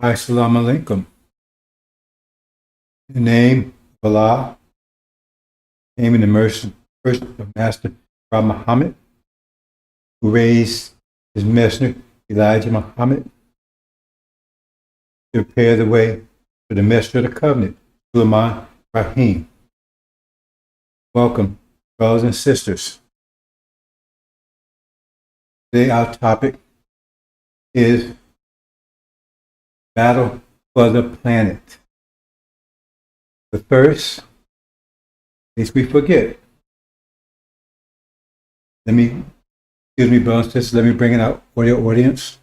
Assalamu alaikum. In the name of Allah, name in the mercy first of Master Prophet Muhammad, who raised his messenger Elijah Muhammad to prepare the way for the messenger of the covenant, Sulaiman Rahim. Welcome, brothers and sisters. Today our topic is battle for the planet. But first, lest we forget, excuse me, brothers and sisters, let me bring it out for your audience.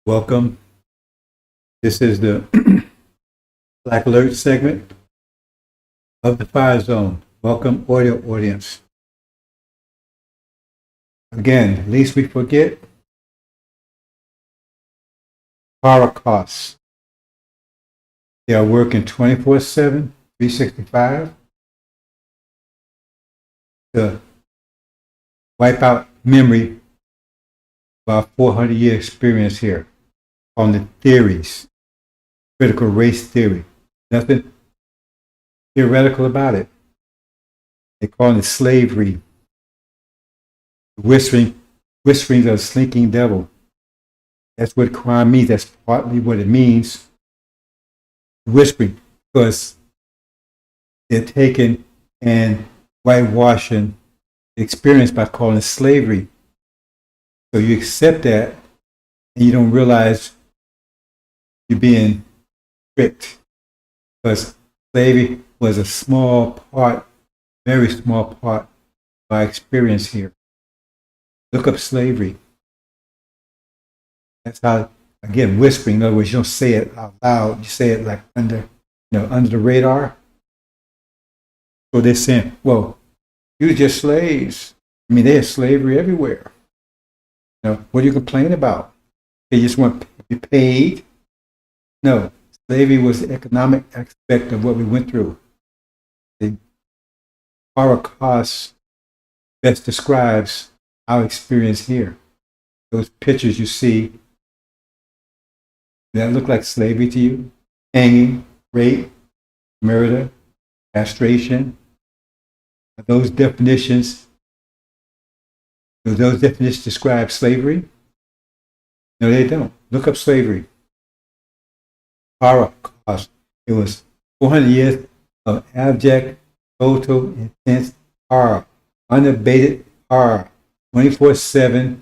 Welcome. This is the Black Alert segment of the Fire Zone. Welcome, audio audience. Again, lest we forget, Holocaust. They are working 24/7, 365 to wipe out memory of our 400-year experience here on the theories, critical race theory. Nothing theoretical about it. They call it slavery, whisperings of a slinking devil. That's what crime means. That's partly what it means. Whispering, because they're taking and whitewashing the experience by calling it slavery. So you accept that, and you don't realize you're being tricked, because slavery was a small part, very small part of our experience here. Look up slavery. That's how, again, whispering. In other words, you don't say it out loud. You say it like under the radar. So they're saying, well, you're just slaves. I mean, there's slavery everywhere. What do you complain about? They just want to be paid. No, slavery was the economic aspect of what we went through. The Holocaust best describes our experience here. Those pictures you see, that look like slavery to you? Hanging, rape, murder, castration. Those definitions describe slavery? No, they don't. Look up slavery. Holocaust. It was 400 years of abject, total, intense horror, unabated horror, 24/7,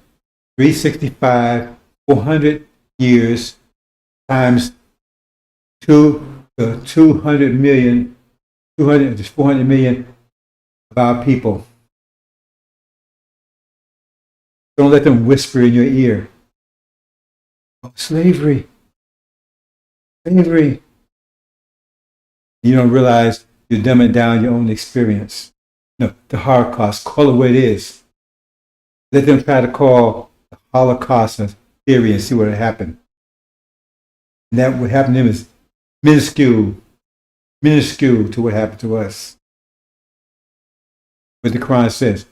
365, 400 years times 400 million of our people. Don't let them whisper in your ear. Oh, slavery. Slavery. You don't realize you're dumbing down your own experience. No, the Holocaust, call it what it is. Let them try to call the Holocaust a theory and see what happened. And that what happened to them is minuscule to what happened to us. What the Quran says,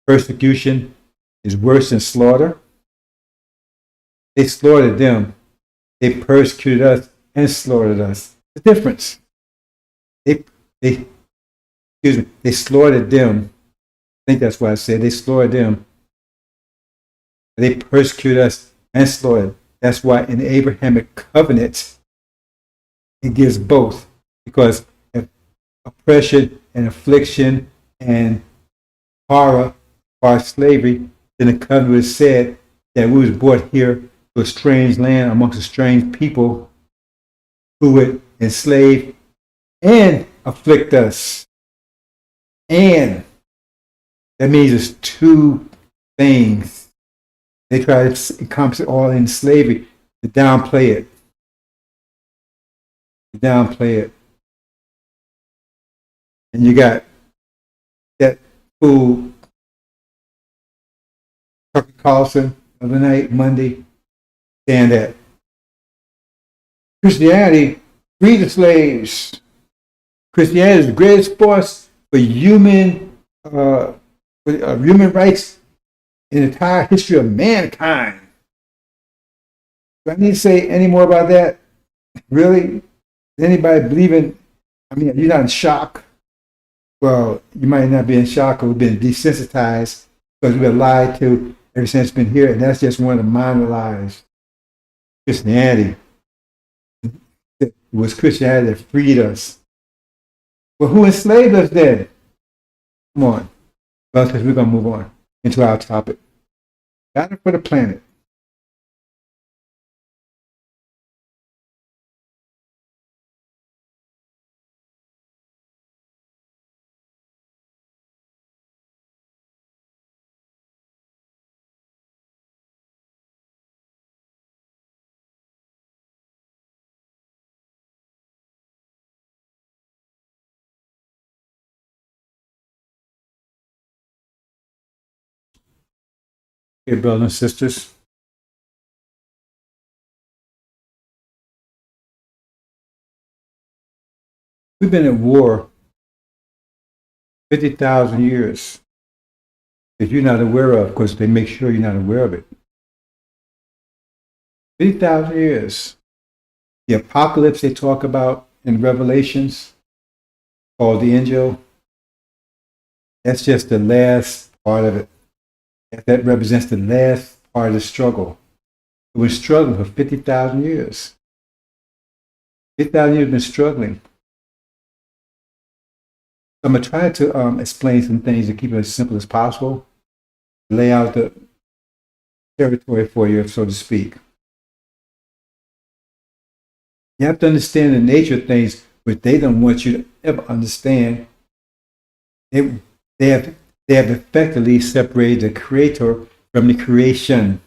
persecution is worse than slaughter. They slaughtered them. They persecuted us and slaughtered us. The difference. They slaughtered them. I think that's what I said. They slaughtered them. They persecuted us and slaughtered. That's why in the Abrahamic covenant, it gives both. Because if oppression and affliction and horror or slavery, then the covenant was said that we was brought here to a strange land amongst a strange people who would enslave and afflict us. And that means it's two things. They try to encompass it all in slavery, to downplay it. And you got that fool, Tucker Carlson, of the night, Monday, saying that Christianity Free the slaves. Christianity is the greatest force for human rights in the entire history of mankind. Do I need to say any more about that? Really? Does anybody believe in? I mean, you're not in shock. Well, you might not be in shock or we've been desensitized because we've been lied to ever since we've been here, and that's just one of the minor lies. Christianity. It was Christianity that freed us. Well, who enslaved us then? Come on. Well, because we're going to move on into our topic. Battle for the planet. Okay, brothers and sisters. We've been at war 50,000 years that you're not aware of because they make sure you're not aware of it. 50,000 years. The apocalypse they talk about in Revelations, called the AL-INJIL, that's just the last part of it. That represents the last part of the struggle. We've been struggling for 50,000 years. 50,000 years we've been struggling. I'm going to try to explain some things to keep it as simple as possible, lay out the territory for you, so to speak. You have to understand the nature of things, which they don't want you to ever understand. They have effectively separated the creator from the creation.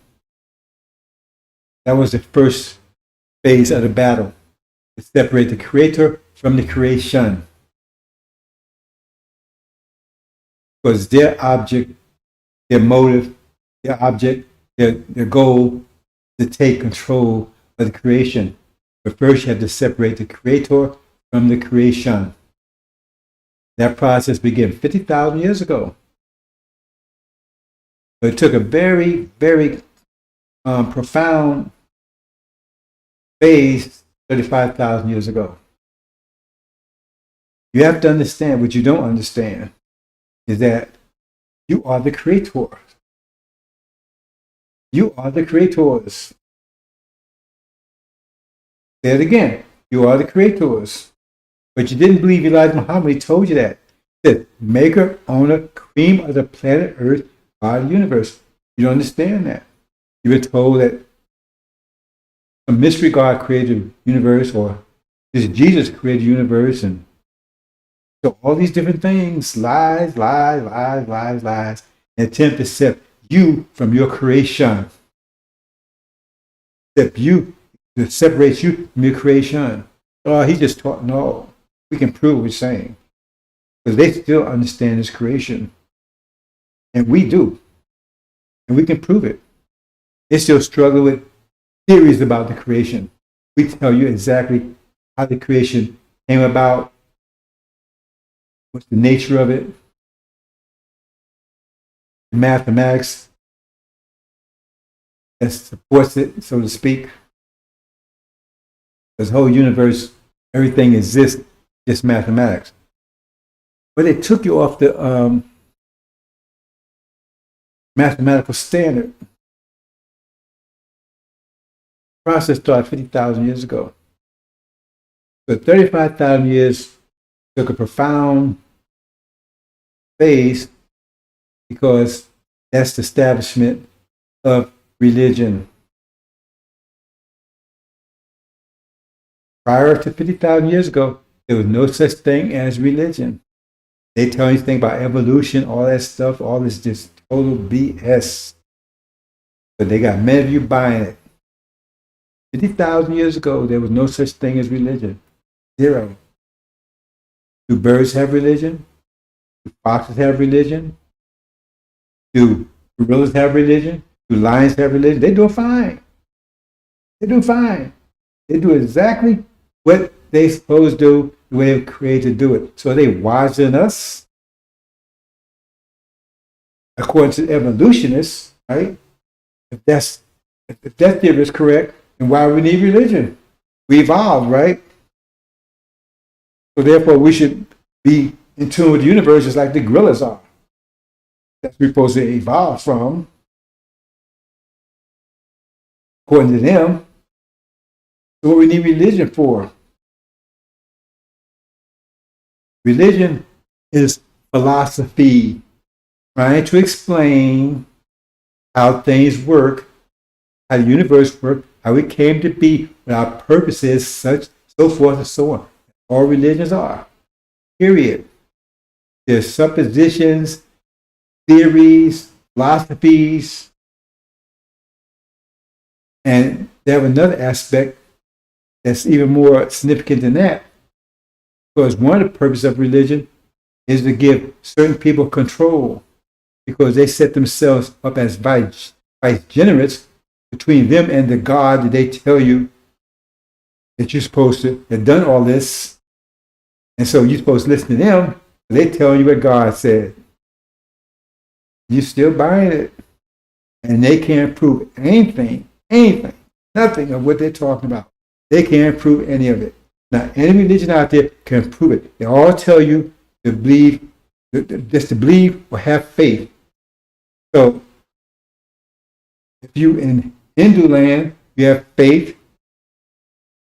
That was the first phase of the battle. To separate the creator from the creation. Because their object, their motive, their object, their goal is to take control of the creation. But first you have to separate the creator from the creation. That process began 50,000 years ago. But it took a very, very profound phase 35,000 years ago. You have to understand what you don't understand is that you are the creator. You are the creators. Say it again. You are the creators. But you didn't believe Elijah Muhammad. He told you that. He said, maker, owner, cream of the planet Earth, God of the universe. You don't understand that. You were told that a mystery God created the universe, or this Jesus created the universe, and so all these different things, lies, an attempt to separate you from your creation. To separate you from your creation. Oh, he just taught, no. We can prove what we're saying. Because they still understand his creation. And we do. And we can prove it. They still struggle with theories about the creation. We tell you exactly how the creation came about. What's the nature of it? The mathematics that supports it, so to speak. This whole universe, everything exists, just mathematics. But it took you off the mathematical standard. The process started 50,000 years ago. So 35,000 years took a profound phase because that's the establishment of religion. Prior to 50,000 years ago, there was no such thing as religion. They tell you anything about evolution, all that stuff, all this just total BS. But they got many of you buying it. 50,000 years ago, there was no such thing as religion. Zero. Do birds have religion? Do foxes have religion? Do gorillas have religion? Do lions have religion? They do fine. They do fine. They do exactly what they supposed to do the way they were created to do it. So are they wiser than us? According to evolutionists, right? If that theory is correct, then why do we need religion? We evolved, right? So therefore, we should be in tune with the universe just like the gorillas are. That's what we're supposed to evolve from, according to them. So what we need religion for? Religion is philosophy, trying to explain how things work, how the universe works, how it came to be, what our purpose is, such, so forth and so on. All religions are. Period. There's suppositions, theories, philosophies, and they have another aspect that's even more significant than that. Because one of the purposes of religion is to give certain people control, because they set themselves up as vicegerents between them and the God that they tell you that you're supposed to have done all this. And so you're supposed to listen to them. They tell you what God said. You're still buying it. And they can't prove anything, nothing of what they're talking about. They can't prove any of it. Now, any religion out there can prove it. They all tell you to believe, just to believe or have faith. So, if you in Hindu land, you have faith,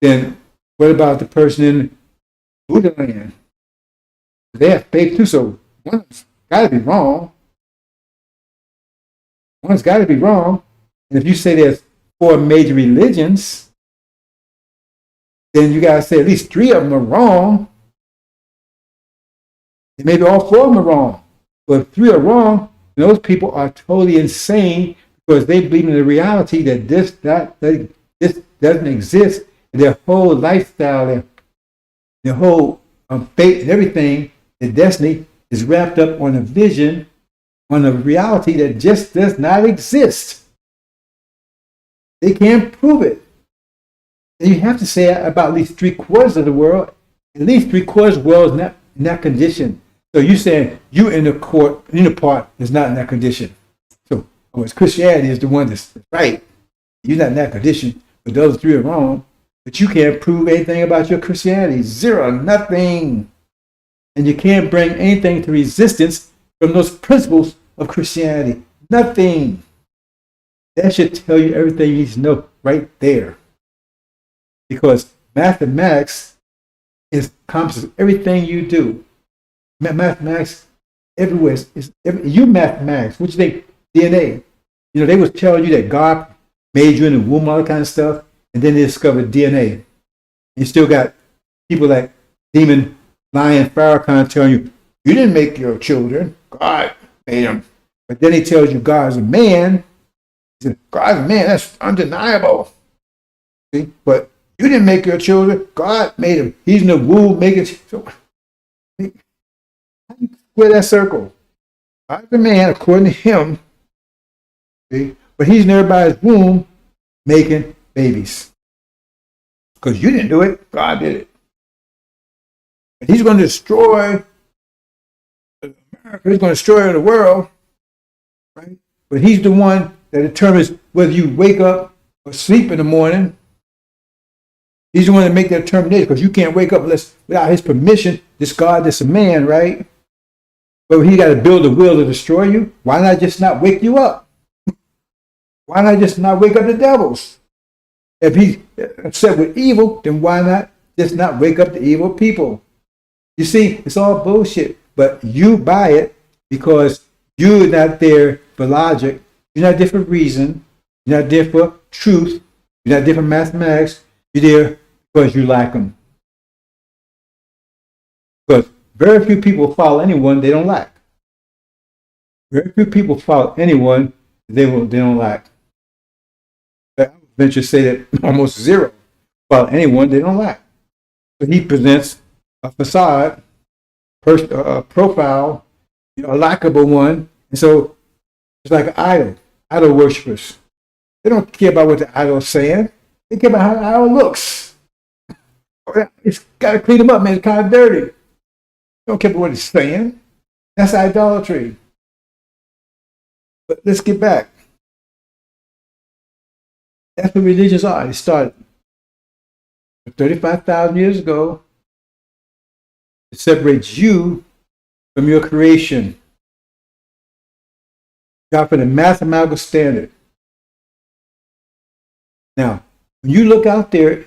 then what about the person in Buddha land? They have faith too, so one's got to be wrong. One's got to be wrong. And if you say there's 4 major religions, then you got to say at least 3 of them are wrong. And maybe all 4 of them are wrong. But if 3 are wrong, those people are totally insane, because they believe in the reality that this doesn't exist. And their whole lifestyle, their whole fate and everything, their destiny is wrapped up on a vision, on a reality that just does not exist. They can't prove it. And you have to say about at least 3/4 of the world, at least 3/4 of the world is not in that condition. So you're saying you in the part is not in that condition. So Christianity is the one that's right. You're not in that condition, but the other 3 are wrong. But you can't prove anything about your Christianity. 0, nothing. And you can't bring anything to resistance from those principles of Christianity. Nothing. That should tell you everything you need to know right there. Because mathematics encompasses everything you do. Mathematics everywhere. You mathematics. What you think? DNA. You know, they was telling you that God made you in the womb, all that kind of stuff, and then they discovered DNA. You still got people like Demon Lion Farrakhan telling you, you didn't make your children. God made them. But then he tells you God's a man. He said, God's a man. That's undeniable. See? But you didn't make your children. God made them. He's in the womb making. So, how do you square that circle? God's a man, according to him. See? But he's in everybody's womb making babies. Because you didn't do it. God did it. And he's going to destroy America. He's going to destroy the world. Right? But he's the one that determines whether you wake up or sleep in the morning. He's the one that make that determination, because you can't wake up without his permission. This God, this a man, right? But he got to build a will to destroy you. Why not just not wake you up? Why not just not wake up the devils? If he's upset with evil, then why not just not wake up the evil people? You see, it's all bullshit. But you buy it because you're not there for logic. You're not there for reason. You're not there for truth. You're not there for mathematics. You're there because you lack them. Because very few people follow anyone they don't like. Very few people follow anyone they don't like. I would venture to say that almost 0 follow anyone they don't like. So he presents a facade, a profile, a likable one, and so it's like an idol worshippers. They don't care about what the idol is saying. They care about how the idol looks. It's got to clean them up, man. It's kind of dirty. Don't care what it's saying. That's idolatry. But let's get back. That's what religions are. It started 35,000 years ago. It separates you from your creation. God put a mathematical standard. Now, when you look out there,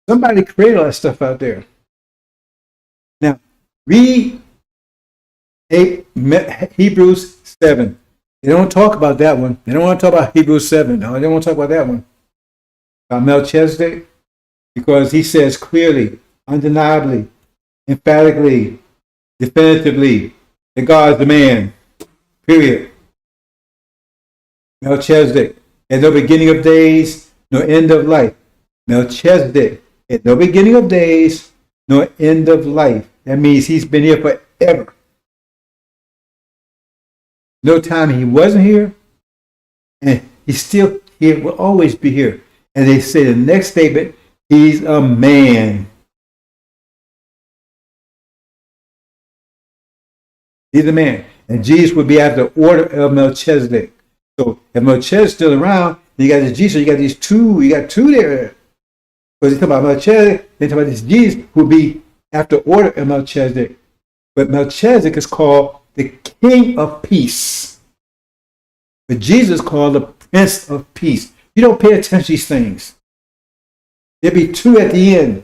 somebody created all that stuff out there. Now, read Hebrews 7. They don't talk about that one. They don't want to talk about Hebrews 7. No, they don't want to talk about that one. About Melchizedek. Because he says clearly, undeniably, emphatically, definitively, that God is the man. Period. Melchizedek, at no beginning of days, no end of life. Melchizedek, at no beginning of days, no end of life. That means he's been here forever. No time he wasn't here, and he's still here, will always be here. And they say the next statement, he's a man. He's a man. And Jesus would be after the order of Melchizedek. So if Melchizedek's still around, you got this Jesus, so you got these two, you got two there. Because they talk about Melchizedek, they talk about this Jesus who would be after order of Melchizedek. But Melchizedek is called the King of Peace. But Jesus is called the Prince of Peace. You don't pay attention to these things. There'll be two at the end.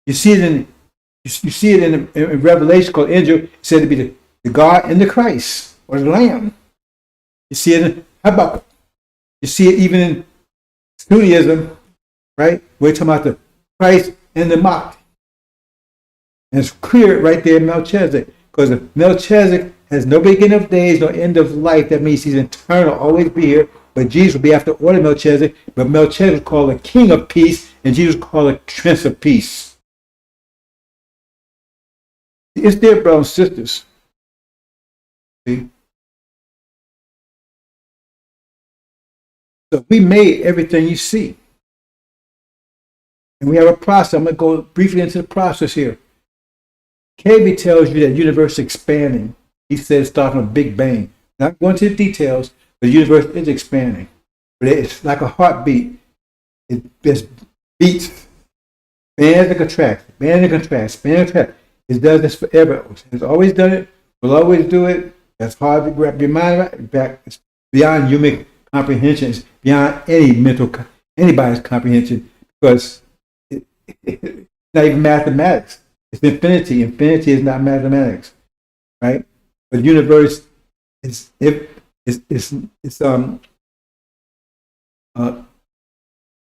You see it in Revelation called angel. It said to be the God and the Christ or the Lamb. You see it in Habakkuk. You see it even in Judaism, right? We're talking about the Christ and the mock. And it's clear right there in Melchizedek. Because if Melchizedek has no beginning of days, no end of life, that means he's eternal, always be here. But Jesus will be after order of Melchizedek. But Melchizedek is called the King of Peace, and Jesus is called the Prince of Peace. It's there, brothers and sisters. See? So we made everything you see. And we have a process. I'm going to go briefly into the process here. KB tells you that the universe is expanding. He says starting from a Big Bang. Not going into the details, but the universe is expanding. But it's like a heartbeat. It just beats, expands and contracts, expands and contracts, expands and contracts. It does this forever. It's always done it. Will always do it. That's hard to grab your mind back. It's beyond human comprehension. It's beyond anybody's comprehension, because it's not even mathematics. It's infinity. Infinity is not mathematics, right? But the universe is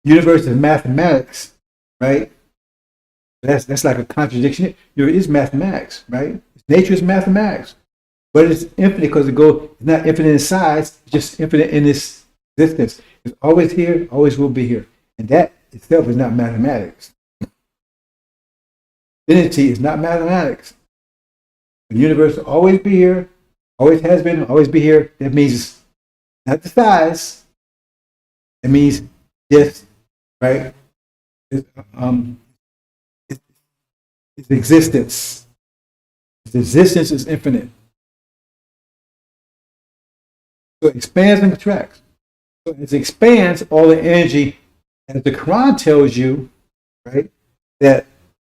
universe is mathematics, right? That's like a contradiction. It is mathematics, right? Nature is mathematics, but it's infinite because it's not infinite in size, it's just infinite in its existence. It's always here, always will be here, and that itself is not mathematics. Infinity is not mathematics. The universe will always be here, always has been, always be here. That means not the size. It means just, right? It's existence. Its existence is infinite. So it expands and contracts. So as it expands, all the energy, as the Quran tells you, right, that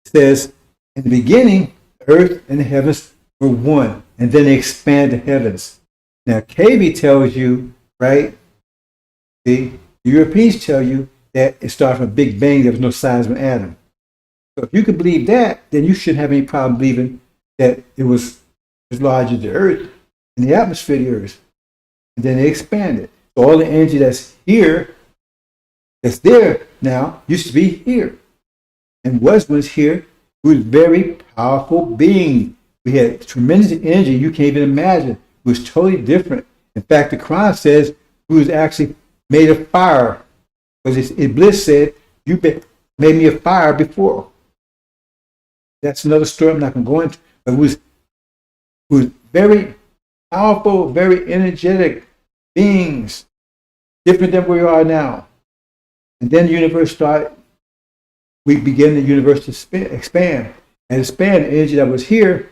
says, in the beginning, the earth and the heavens were one, and then they expand the heavens. Now, KB tells you, right, the Europeans tell you that it started from a Big Bang, there was no size of an atom. So if you can believe that, then you shouldn't have any problem believing that it was as large as the earth and the atmosphere of the earth. And then they expanded. So all the energy that's here, that's there now, used to be here. And was here, who was very powerful being. We had tremendous energy you can't even imagine. It was totally different. In fact, the Quran says who was actually made of fire. Because Iblis said, you made me a fire before. That's another story I'm not going to go into. But who was very powerful, very energetic beings, different than we are now. And then the universe started we begin the universe to expand. And expand the energy that was here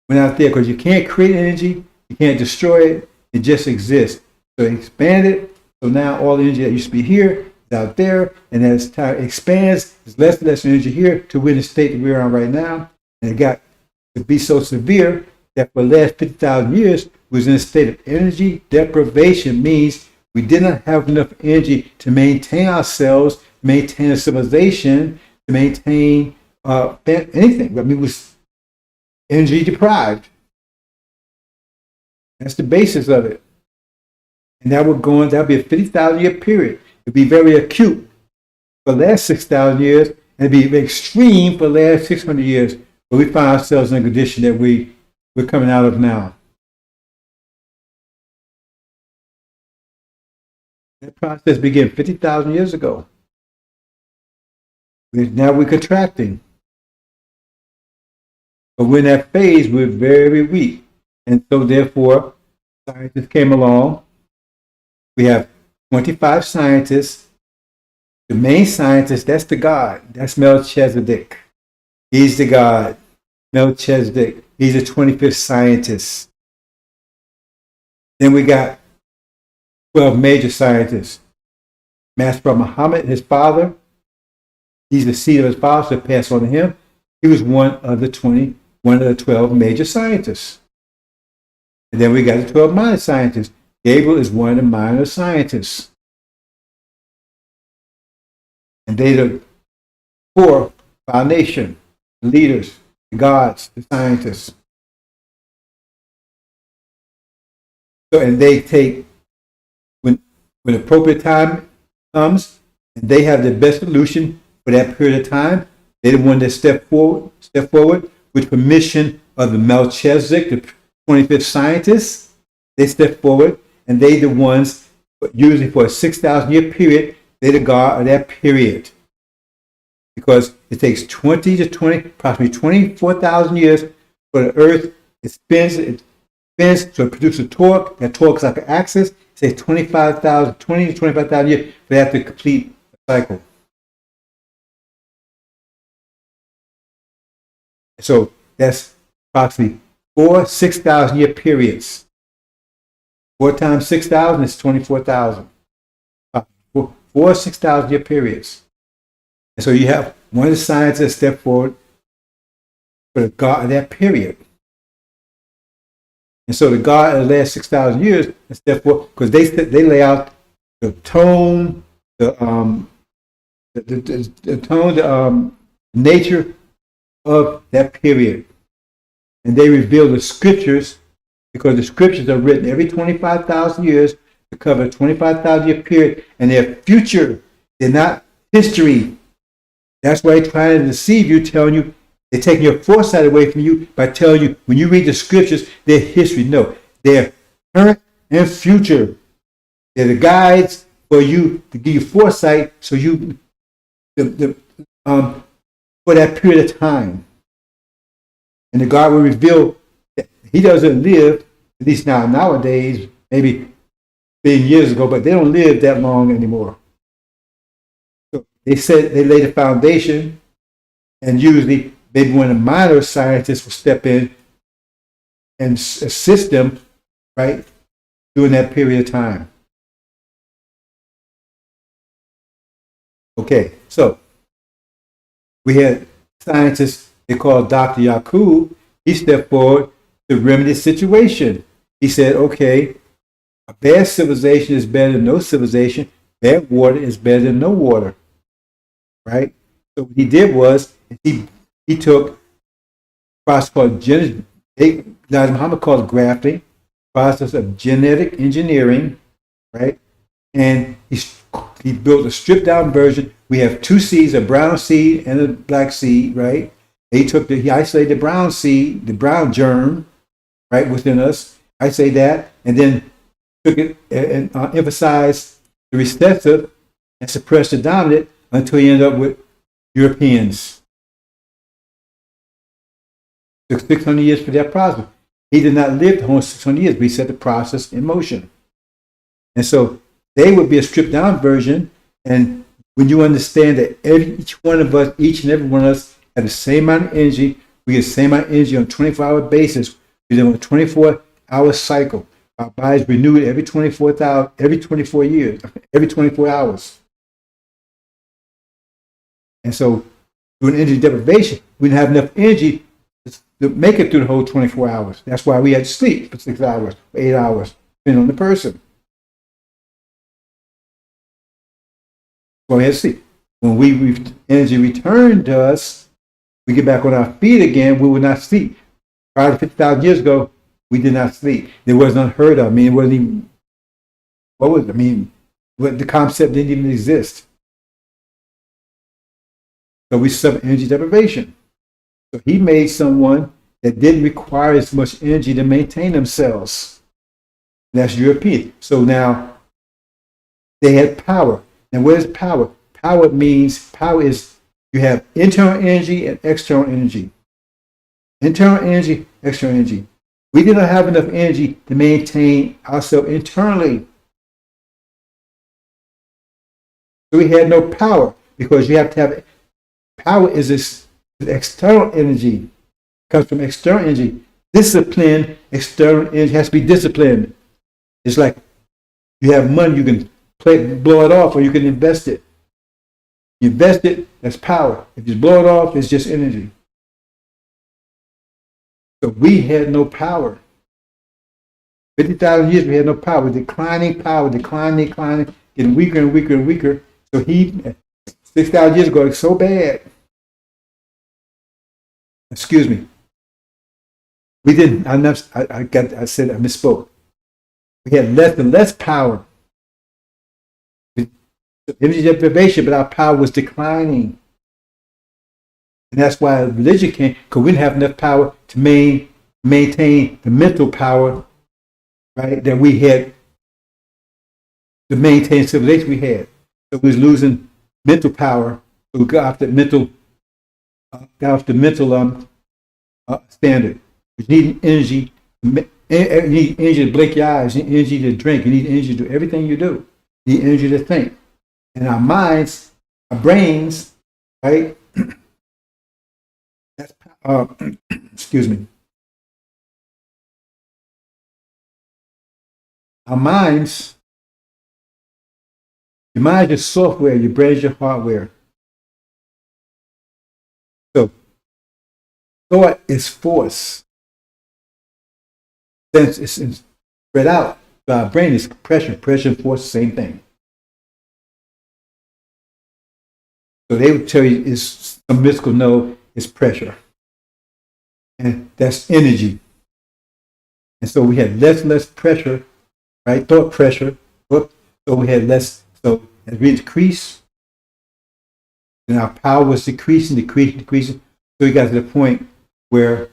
went out there, because you can't create energy, you can't destroy it, it just exists. So it expanded, so now all the energy that used to be here is out there, and as time expands, there's less and less energy here to we're in the state that we're on right now. And it got to be so severe that for the last 50,000 years, we was in a state of energy deprivation. Means we didn't have enough energy to maintain ourselves, maintain a civilization, to maintain anything. I mean, it was energy deprived. That's the basis of it. And that would go on, that'd be a 50,000 year period. It'd be very acute for the last 6,000 years, and it'd be extreme for the last 600 years. But we find ourselves in a condition that we're coming out of now. That process began 50,000 years ago. Now we're contracting. But when that phase, we're very weak. And so therefore, scientists came along. We have 25 scientists. The main scientist, that's the God. That's Melchizedek. He's the God. Melchizedek. He's the 25th scientist. Then we got 12 major scientists. Master Muhammad, his father. He's the seed of his father, so it passed on to him. He was one of the 12 major scientists. And then we got the 12 minor scientists. Gabriel is one of the minor scientists. And they the four foundation, the leaders, the gods, the scientists. So, and they take, when appropriate time comes, and they have the best solution for that period of time, they're the one that step forward with permission of the Melchizedek, the 25th scientists. They step forward, and they the ones, usually for a 6,000 year period, they're the God of that period. Because it takes approximately 24,000 years for the earth, it spins, so it produces a torque. That torque is like an axis. It takes 20 to 25,000 years for that to complete the cycle. So that's approximately 4 6,000 year periods. 4 times 6,000 is 24,000. 4 6,000 year periods. And so you have one of the scientists step forward for the God of that period. And so the God of the last 6,000 years step forward, because they lay out the tone, the nature of that period. And they reveal the scriptures, because the scriptures are written every 25,000 years to cover a 25,000 year period, and they're future. They're not history. That's why they're trying to deceive you, telling you, they're taking your foresight away from you by telling you, when you read the scriptures, they're history. No, they're current and future. They're the guides for you to give you foresight, so you, for that period of time. And the God will reveal that he doesn't live, at least now nowadays, maybe 10 years ago, but they don't live that long anymore. So they said they lay the foundation, and usually maybe one of the minor scientists will step in and assist them, right, during that period of time. Okay, so we had scientists they called Dr. Yakub. He stepped forward to remedy the situation. He said, okay, a bad civilization is better than no civilization. Bad water is better than no water. Right? So what he did was, he took a process called Muhammad called grafting, process of genetic engineering, right? And he built a stripped down version. We have two seeds, a brown seed and a black seed, right? He isolated the brown seed, the brown germ, right, within us. I say that, and then took it and emphasized the recessive and suppressed the dominant until he ended up with Europeans. It took 600 years for that process. He did not live the whole 600 years, but he set the process in motion. And so they would be a stripped down version, and when you understand that each and every one of us, have the same amount of energy, we get the same amount of energy on a 24-hour basis. We live on a 24-hour cycle. Our bodies renewed every 24 years, every 24 hours. And so, during energy deprivation, we didn't have enough energy to make it through the whole 24 hours. That's why we had to sleep for 6 hours, 8 hours, depending on the person. Well, we had to sleep. When energy returned to us, we get back on our feet again, we would not sleep. Prior to 50,000 years ago, we did not sleep. It was unheard of. I mean, it wasn't even, what was it? I mean, the concept didn't even exist. So we suffered energy deprivation. So he made someone that didn't require as much energy to maintain themselves. That's European. So now they had power. And what is power? Power is you have internal energy and external energy. Internal energy, external energy. We did not have enough energy to maintain ourselves internally. So we had no power, because you have to have power is this external energy. It comes from external energy. Discipline, external energy has to be disciplined. It's like you have money, you can blow it off, or you can invest it. You invest it, that's power. If you blow it off, it's just energy. So we had no power. 50,000 years we had no power. Declining power, declining, getting weaker and weaker and weaker. So 6,000 years ago, it's so bad. Excuse me. We didn't, I misspoke. We had less and less power. Energy deprivation, but our power was declining. And that's why religion came, because we didn't have enough power to maintain the mental power, right, that we had to maintain civilization we had. So we was losing mental power. So we got off the mental standard. We need energy. You need energy to blink your eyes. You need energy to drink. You need energy to do everything you do. You need energy to think. And our minds, our brains, right? That's excuse me. Our minds, your mind is software, your brain is your hardware. So thought is force. Sense is spread out. So our brain is pressure. Pressure and force, same thing. So they would tell you it's some mystical, no, it's pressure. And that's energy. And so we had less and less pressure, right? Thought pressure. So we had less. So as we decrease, then our power was decreasing. So we got to the point where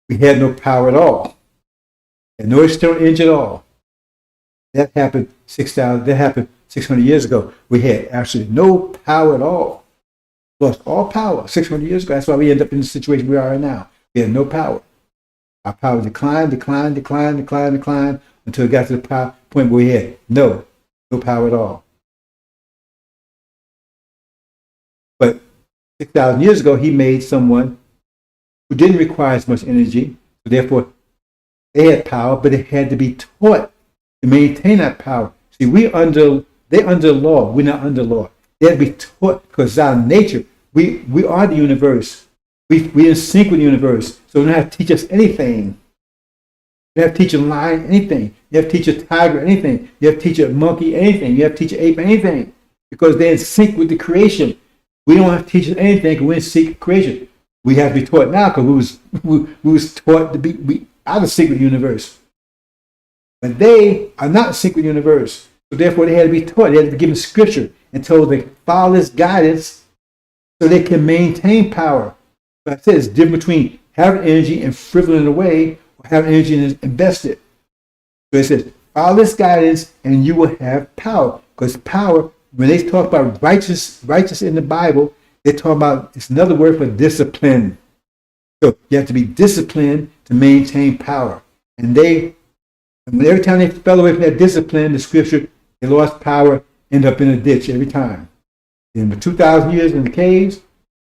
we had no power at all. And no external energy at all. That happened 600 years ago. We had actually no power at all. Lost all power 600 years ago. That's why we end up in the situation we are in now. We had no power. Our power declined until it got to the point where we had no power at all. But 6,000 years ago, he made someone who didn't require as much energy. So therefore, they had power, but it had to be taught to maintain that power. See, they're under law. We're not under law. They had to be taught, because our nature, we are the universe. We in sync with the universe. So they don't have to teach us anything. You have to teach a lion anything. You have to teach a tiger anything. You have to teach a monkey anything. You have to teach an ape anything. Because they're in sync with the creation. We don't have to teach us anything because we're in sync with creation. We have to be taught now because we was taught to be out of sync with the universe. But they are not in sync with the universe. So therefore they had to be taught. They had to be given scripture and told to follow this guidance so they can maintain power. But I said it's different between having energy and frivoling away, or having energy and invest it. So it says, follow this guidance and you will have power. Because power, when they talk about righteous in the Bible, they talk about, it's another word for discipline. So you have to be disciplined to maintain power. And every time they fell away from that discipline, the scripture, they lost power, end up in a ditch every time. In the 2,000 years in the caves,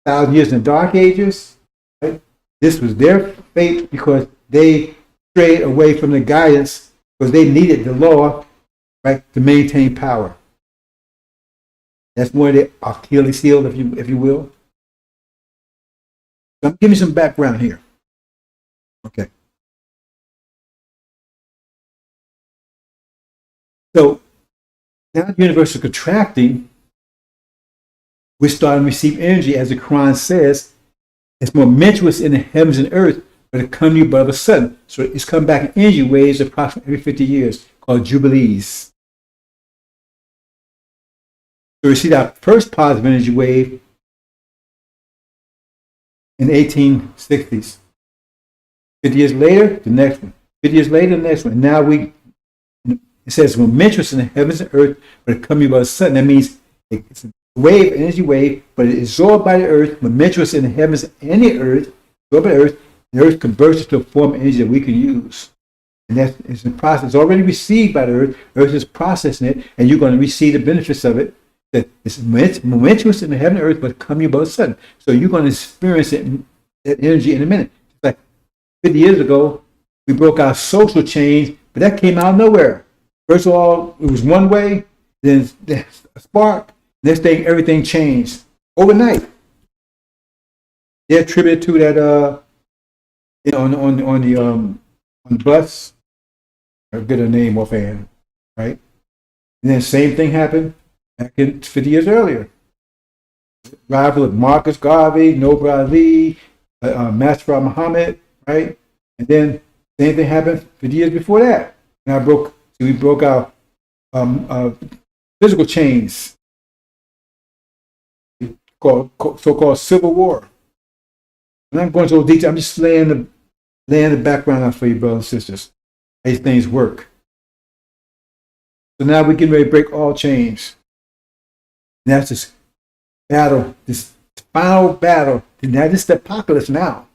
1,000 years in the dark ages, right? This was their fate because they strayed away from the guidance because they needed the law, right, to maintain power. That's more the Achilles heel, if you will. So I'm giving you some background here. Okay. So now the universe is contracting. We're starting to receive energy, as the Quran says. It's more momentous in the heavens and earth, but it comes to you but of a sudden. So it's come back in energy waves approximately every 50 years, called jubilees. So we see that first positive energy wave in the 1860s. 50 years later, the next one. 50 years later, the next one. And now it says momentous in the heavens and earth, but it comes to you but of a sudden. That means it's a wave, energy wave, but it is absorbed by the earth, momentous in the heavens and the earth, absorbed by the earth. The earth converts it to a form of energy that we can use. And that's it's in process. It's already received by the earth. Earth is processing it, and you're going to receive the benefits of it. That it's momentous in the heaven and earth, but come you but sudden. So you're going to experience it, that energy in a minute. Like 50 years ago, we broke our social chains, but that came out of nowhere. First of all, it was one way, then a spark. Next thing, everything changed overnight. They attributed to that, on the bus. I'll get a name offhand, right? And then same thing happened back in 50 years earlier. Rival of Marcus Garvey, Noble Ali, Master Muhammad, right? And then same thing happened 50 years before that. And we broke our physical chains, so-called Civil War. And I'm going to those details. I'm just laying the background out for you, brothers and sisters. How these things work. So now we're getting ready to break all chains. And that's this battle, this final battle. And that is the apocalypse now.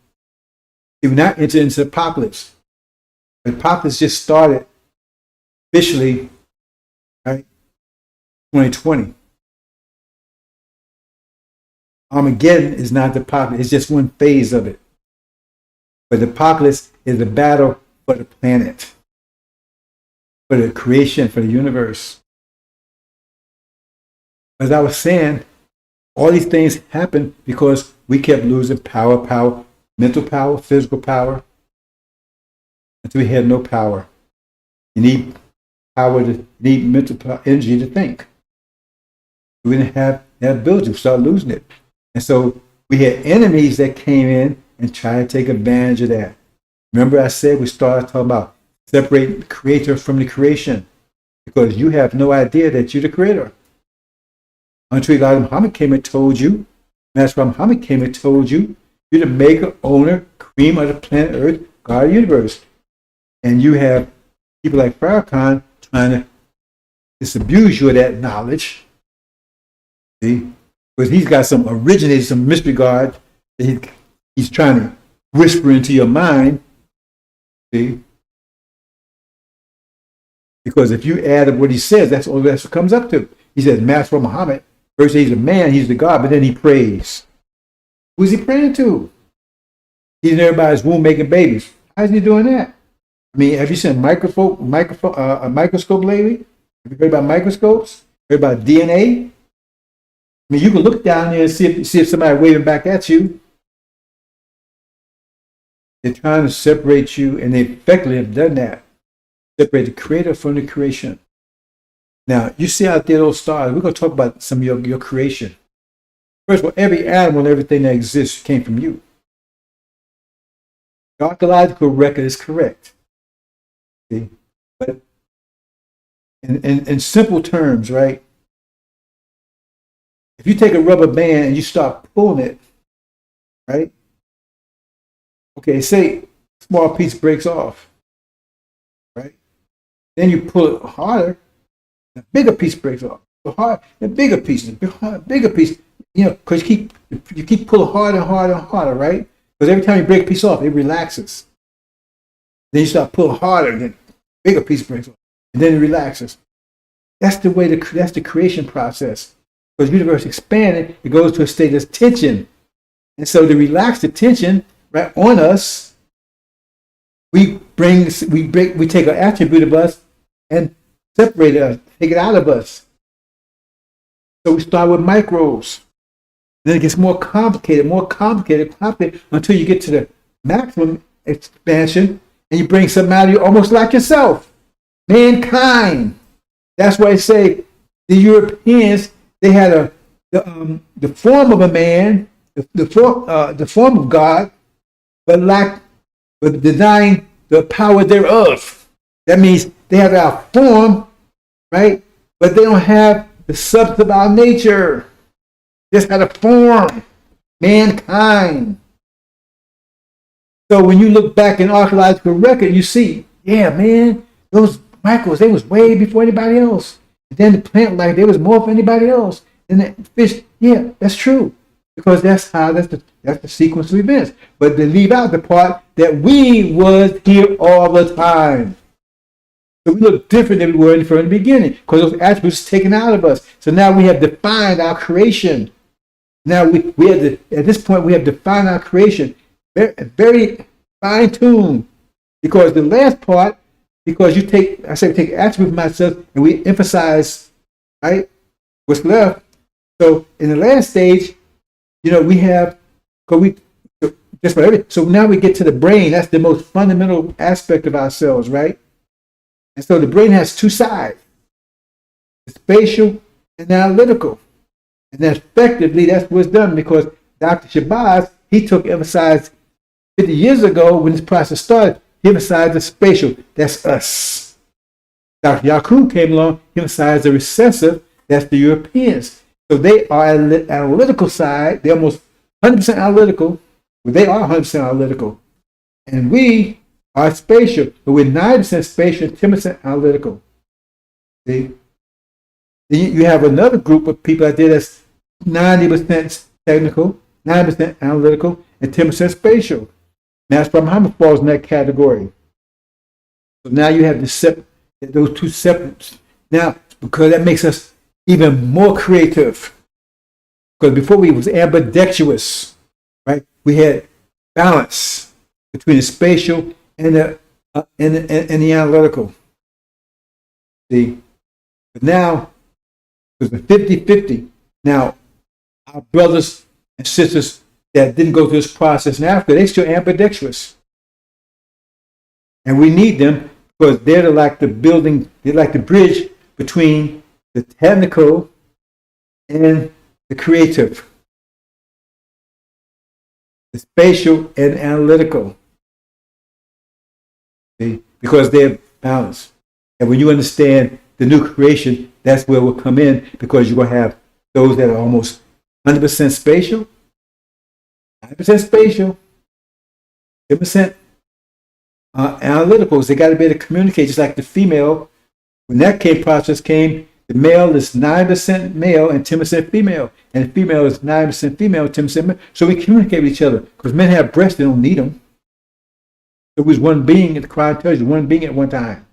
We're not entering into the apocalypse. The apocalypse just started officially, right? 2020. Armageddon is not the apocalypse. It's just one phase of it. But the apocalypse is the battle for the planet, for the creation, for the universe. As I was saying, all these things happened because we kept losing power, mental power, physical power, until we had no power. You need power you need mental power, energy to think. We didn't have that ability, we started losing it. And so we had enemies that came in and tried to take advantage of that. Remember I said we started talking about separating the creator from the creation, because you have no idea that you're the creator. Until Elijah Muhammad came and told you, Master Muhammad came and told you, you're the maker, owner, cream of the planet Earth, God of the universe. And you have people like Farrakhan trying to disabuse you of that knowledge. See? Because he's got some mystery God that he's trying to whisper into your mind. See? Because if you add up what he says, that's what comes up to. He says, Master Muhammad, first he's a man, he's the God, but then he prays. Who's he praying to? He's in everybody's womb making babies. How's he doing that? I mean, have you seen a microscope lately? Have you heard about microscopes? Heard about DNA? I mean, you can look down there and see if somebody waving back at you. They're trying to separate you, and they effectively have done that. Separate the creator from the creation. Now, you see out there those stars. We're going to talk about some of your creation. First of all, every animal and everything that exists came from you. The archaeological record is correct. See? But in simple terms, right? If you take a rubber band and you start pulling it, right? Okay, say a small piece breaks off, right? Then you pull it harder, a bigger piece breaks off. A bigger piece, bigger piece. You know, because you keep pulling harder and harder and harder, right? Because every time you break a piece off, it relaxes. Then you start pulling harder, and then a bigger piece breaks off, and then it relaxes. That's the way that's the creation process. Because the universe expanding, it goes to a state of tension. And so to relax the tension right on us, we take an attribute of us and separate us, take it out of us. So we start with microbes. Then it gets more complicated, until you get to the maximum expansion, and you bring something out of you almost like yourself. Mankind. That's why I say the Europeans, they had the form of a man, the form of God, but denying the power thereof. That means they have our form, right? But they don't have the substance of our nature. Just had a form. Mankind. So when you look back in archaeological record, you see, yeah, man, those microbes, they was way before anybody else. And then the plant life, they was more than anybody else. And the fish, yeah, that's true. Because that's the sequence of events. But they leave out the part that we was here all the time. So we look different than we were from the beginning, because those attributes are taken out of us. So now we have defined our creation. Now at this point we have defined our creation, very, very fine-tuned. Because the last part, because we take attributes of myself and we emphasize, right, what's left. So in the last stage, we have, so now we get to the brain. That's the most fundamental aspect of ourselves, right? And so the brain has two sides, the spatial and the analytical. And effectively, that's what's done, because Dr. Shabazz, he took emphasized 50 years ago when this process started, he emphasized the spatial. That's us. Dr. Yakub came along, he emphasized the recessive. That's the Europeans. So they are analytical side. They're almost 100% analytical. Well, they are 100% analytical. And we are spatial. But we're 90% spatial, 10% analytical. See? Then you have another group of people out there that's 90% technical, 90% analytical, and 10% spatial. Master Muhammad falls in that category. So now you have those two separates. Now, because that makes us even more creative. Because before we was ambidextrous, right? We had balance between the spatial and the analytical. See? But now, because the 50-50, now our brothers and sisters that didn't go through this process in Africa, they still ambidextrous. And we need them because they're like the bridge between the technical and the creative, the spatial and analytical. See? Because they're balanced. And when you understand the new creation, that's where we'll come in, because you're going to have those that are almost 100% spatial, 90% spatial, 10% analytical. They got to be able to communicate, just like the female. When that process came, the male is 9% male and 10% female. And the female is 9% female, 10% male. So we communicate with each other. Because men have breasts, they don't need them. It was one being, the Quran tells you, one being at one time.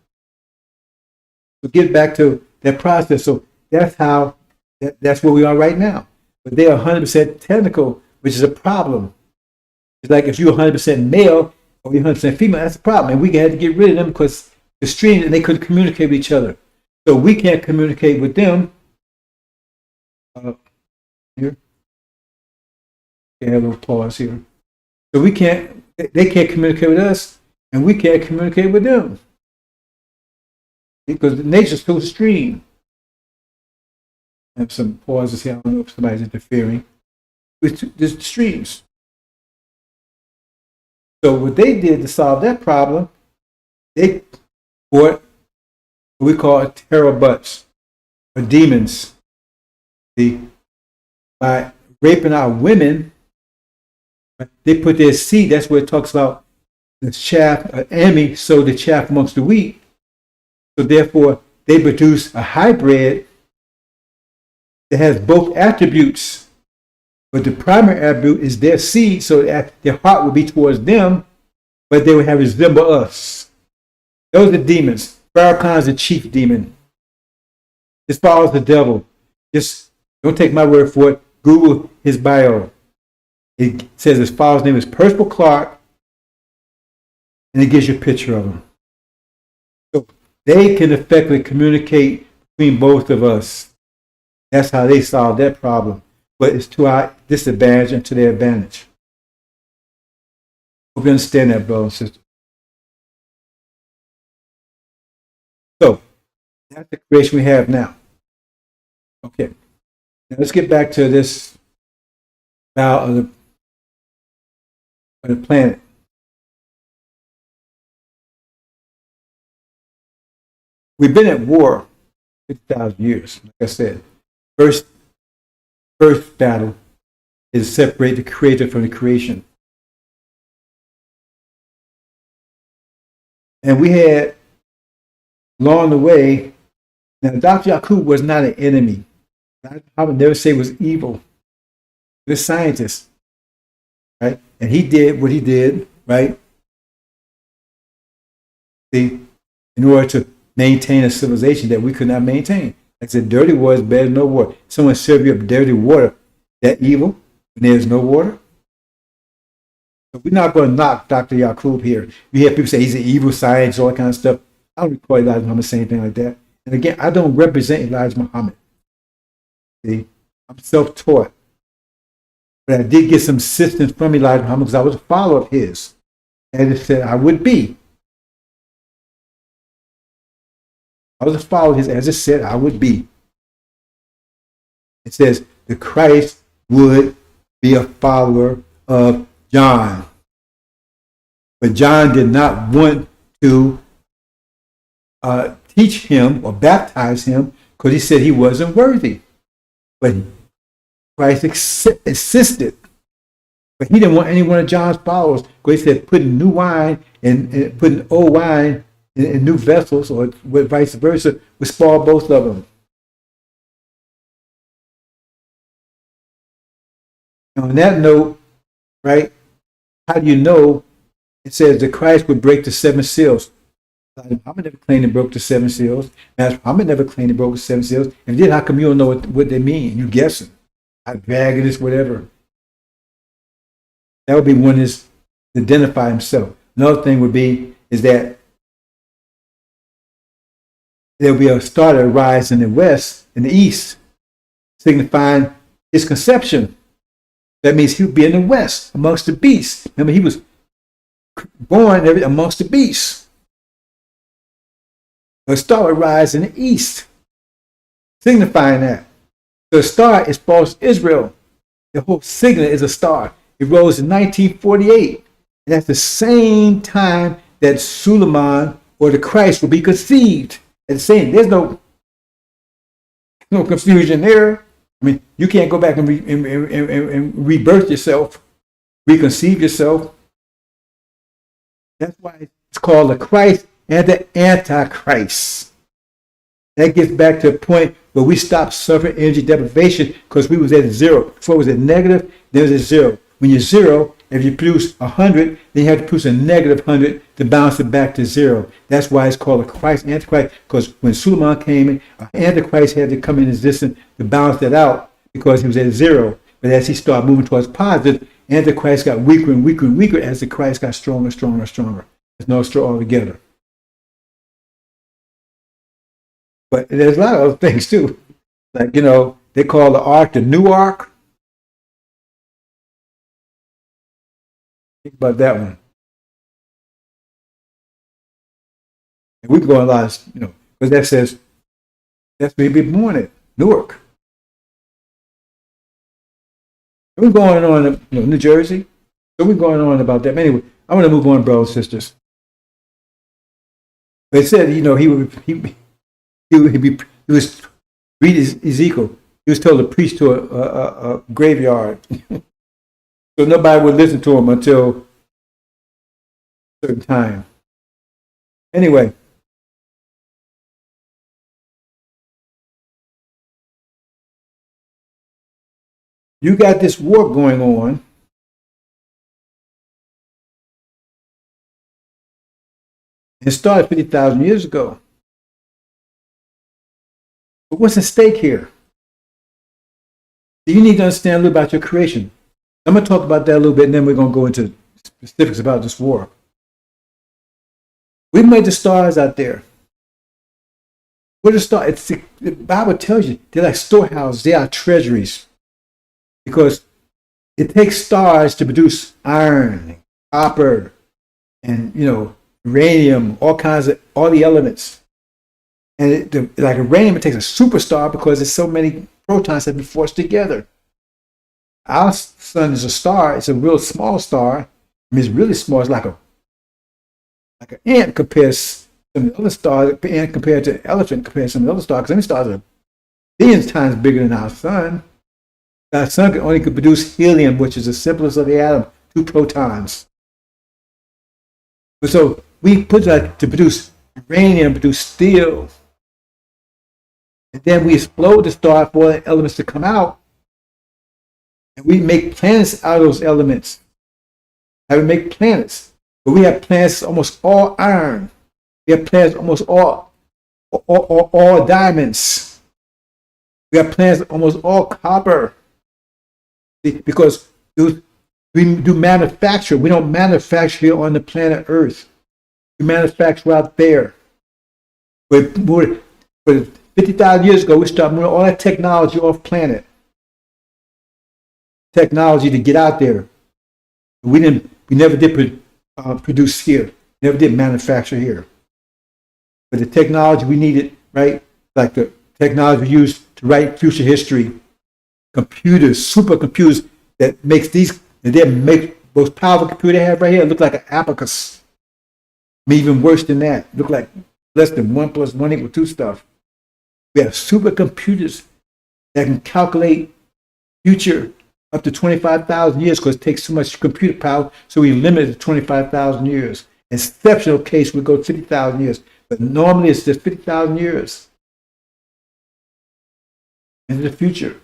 So get back to that process. So that's where we are right now. But they are 100% technical, which is a problem. It's like if you're 100% male or you're 100% female, that's a problem. And we had to get rid of them because the stream, and they couldn't communicate with each other. So we can't communicate with them. Here. Okay, a little pause here. So they can't communicate with us, and we can't communicate with them. Because the nature's so extreme. I have some pauses here. I don't know if somebody's interfering. There's streams. So what they did to solve that problem, they brought what we call terror butts, or demons. See, by raping our women, they put their seed. That's where it talks about the chaff, enemy sowed the chaff amongst the wheat. So therefore, they produce a hybrid that has both attributes, but the primary attribute is their seed, so that their heart will be towards them, but they will have resemble us. Those are demons. Farrakhan is the chief demon. This follows the devil. Just Don't take my word for it. Google his bio. It says his father's name is Percival Clark, and it gives you a picture of him. So they can effectively communicate between both of us. That's how they solve that problem. But it's to our disadvantage and to their advantage. Hope you understand that, brother and sister. So that's the creation we have now. Okay. Now let's get back to this vow of the planet. We've been at war 50,000 years. Like I said, first battle is to separate the creator from the creation. And we had, along the way, now Dr. Yakub was not an enemy. I would never say he was evil. He was a scientist, right? And he did what he did, right? See, in order to maintain a civilization that we could not maintain. Like I said, dirty water is better than no water. Someone serve you up dirty water, that evil, when there's no water. So we're not going to knock Dr. Yakub here. You hear people say he's an evil scientist, all that kind of stuff. I don't recall Elijah Muhammad saying anything like that. And again, I don't represent Elijah Muhammad. See, I'm self-taught. But I did get some assistance from Elijah Muhammad because I was a follower of his. And it said I would be. I was a follower of his, as it said I would be. It says the Christ would be a follower of John. But John did not want to teach him or baptize him because he said he wasn't worthy. But Christ insisted. But he didn't want any one of John's followers because he said putting new wine and putting old wine in new vessels or vice versa would spoil both of them. And on that note, right, how do you know? It says that Christ would break the 7 seals. Muhammad never claimed he broke the 7 seals. Muhammad never claimed he broke the 7 seals. If he did, how come you don't know what they mean? You guessing. I dragging this, whatever. That would be one is to identify himself. Another thing would be is that there will be a star that rise in the west, in the east, signifying his conception. That means he would be in the west, amongst the beasts. Remember, he was born amongst the beasts. A star would rise in the east, signifying that. The star is false Israel. The whole signet is a star. It rose in 1948. And that's the same time that Suleiman or the Christ will be conceived. At the same, there's no confusion there. I mean, you can't go back and rebirth yourself, reconceive yourself. That's why it's called the Christ and the Antichrist. That gets back to a point where we stopped suffering energy deprivation because we was at 0. Before it was at negative, then it was at 0. When you're 0, if you produce 100, then you have to produce a negative 100 to bounce it back to 0. That's why it's called a Christ Antichrist, because when Suleiman came in, Antichrist had to come in existence to balance that out because he was at 0. But as he started moving towards positive, Antichrist got weaker and weaker and weaker as the Christ got stronger and stronger and stronger. There's no straw altogether. But there's a lot of other things too. Like, they call the ark the new ark. Think about that one. And we can go on a lot of, because that says that's maybe born at Newark. We're going on, New Jersey. So we're going on about that. But anyway, I want to move on, brothers and sisters. But it said, he was read Ezekiel. He was told to preach to a graveyard. So nobody would listen to him until a certain time. Anyway. You got this war going on. It started 50,000 years ago. But what's at stake here? You need to understand a little about your creation. I'm going to talk about that a little bit, and then we're going to go into specifics about this war. We made the stars out there. What are the stars? The Bible tells you they're like storehouses. They are treasuries, because it takes stars to produce iron, copper, and uranium, all the elements. And like uranium, it takes a superstar because there's so many protons that have been forced together. Our sun is a star. It's a real small star. I mean, it's really small. It's like an ant compared to some of the other stars. Ant compared to elephant compared to some of the other stars. Because some stars are billions times bigger than our sun. Our sun only could produce helium, which is the simplest of the atom, 2 protons. So we put that to produce uranium, produce steel. And then we explode the star for the elements to come out. And we make planets out of those elements. How we make planets. But we have planets almost all iron. We have planets almost all diamonds. We have planets almost all copper. Because we do manufacture. We don't manufacture here on the planet Earth. We manufacture out there. But 50,000 years ago, we started moving all that technology off planet. Technology to get out there. We never did produce here. Never did manufacture here. But the technology we needed, right? Like the technology we used to write future history. Computers, supercomputers that makes these, and they make most powerful computer they have right here look like an abacus. I mean, even worse than that, look like less than 1 + 1 = 2 stuff. We have supercomputers that can calculate future up to 25,000 years because it takes so much computer power, so we limit it to 25,000 years. Exceptional case, we go 50,000 years, but normally it's just 50,000 years into the future.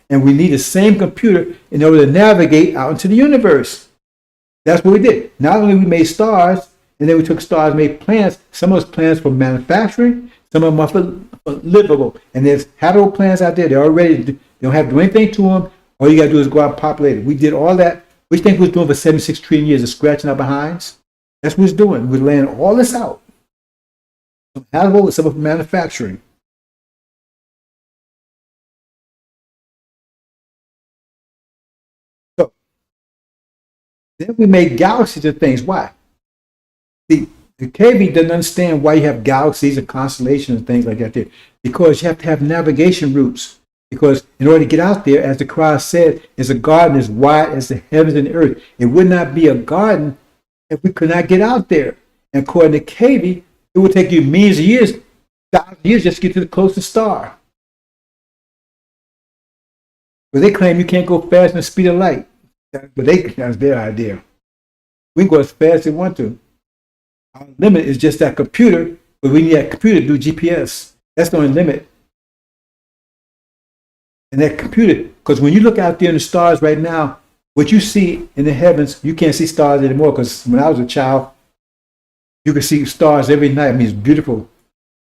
And we need the same computer in order to navigate out into the universe. That's what we did. Not only we made stars, and then we took stars and made planets. Some of those planets for manufacturing, some of them are for livable. And there's habitable planets out there. They're already, they don't have to do anything to them. All you got to do is go out and populate it. We did all that. We think we was doing for 76 trillion years of scratching our behinds. That's what it's doing. We're laying all this out. Some habitable and some of manufacturing. Then we made galaxies and things. Why? The KB doesn't understand why you have galaxies and constellations and things like that there. Because you have to have navigation routes. Because in order to get out there, as the Christ said, is a garden as wide as the heavens and the earth. It would not be a garden if we could not get out there. And according to KB, it would take you millions of years, thousands of years just to get to the closest star. But they claim you can't go faster than the speed of light. But that's their idea. We can go as fast as we want to. Our limit is just that computer, but we need that computer to do GPS. That's the only limit. And that computer, because when you look out there in the stars right now, what you see in the heavens, you can't see stars anymore. Because when I was a child, you could see stars every night. I mean, it's beautiful.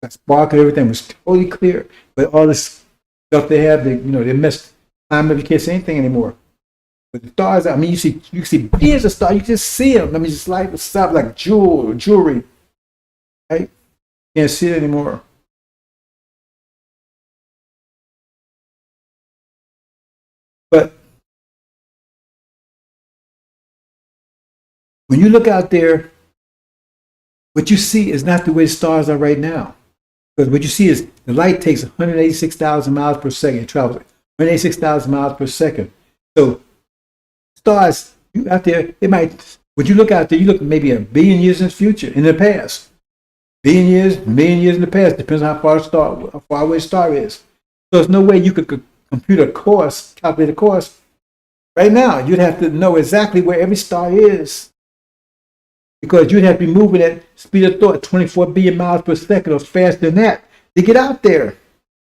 That sparkle, everything was totally clear. But all this stuff they have, they messed time up. You can't see anything anymore. But the stars, I mean, you can see billions of stars. You just see them. I mean, it's like stuff like jewelry, right? You can't see it anymore. But when you look out there, what you see is not the way the stars are right now. Because what you see is the light takes 186,000 miles per second. It travels 186,000 miles per second. So stars out there, it might, when you look out there, you look maybe a billion years in the future, in the past. Billion years, million years in the past, depends on how far away a star is. So there's no way you could compute a course, calculate a course. Right now, you'd have to know exactly where every star is. Because you'd have to be moving at speed of thought, 24 billion miles per second or faster than that to get out there.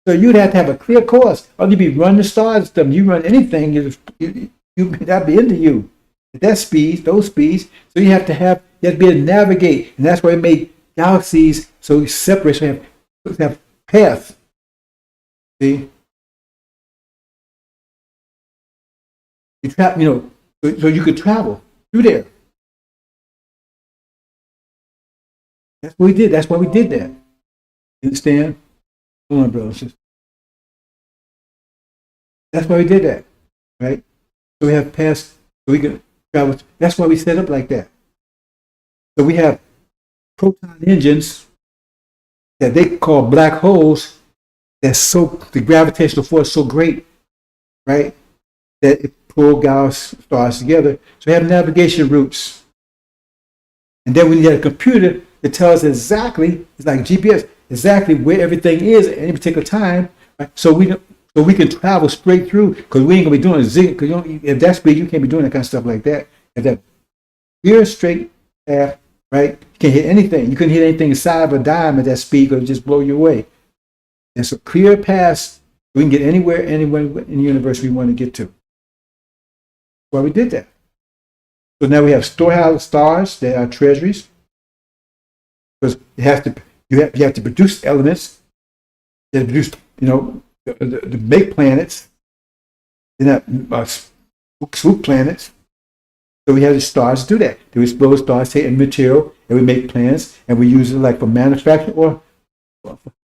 So you'd have to have a clear course. Or you'd be running the stars and stuff. You run anything, that'd be into you. At that speed, those speeds. So you have to be able to navigate. And that's why we made galaxies so we separate, so we have paths. See? So you could travel through there. That's what we did. That's why we did that. You understand? Come on, brothers. That's why we did that, right? So we have passed, so we can travel. That's why we set up like that. So we have proton engines that they call black holes. That's so the gravitational force is so great, right? That it pull Gauss stars together. So we have navigation routes, and then we need a computer that tells us exactly. It's like GPS, exactly where everything is at any particular time. Right? So we can travel straight through because we ain't gonna be doing a zig. Because if that's big, you can't be doing that kind of stuff like that. If that clear straight path, right? You can't hit anything. You couldn't hit anything inside of a dime at that speed because it just blow you away. It's a clear path. We can get anywhere in the universe we want to get to. That's why we did that. So now we have storehouse stars that are treasuries. Because you have to produce elements. You have to produce, to make planets. They're not swoop planets. So we have the stars do that. They explode stars, take in material, and we make planets, and we use it like for manufacturing.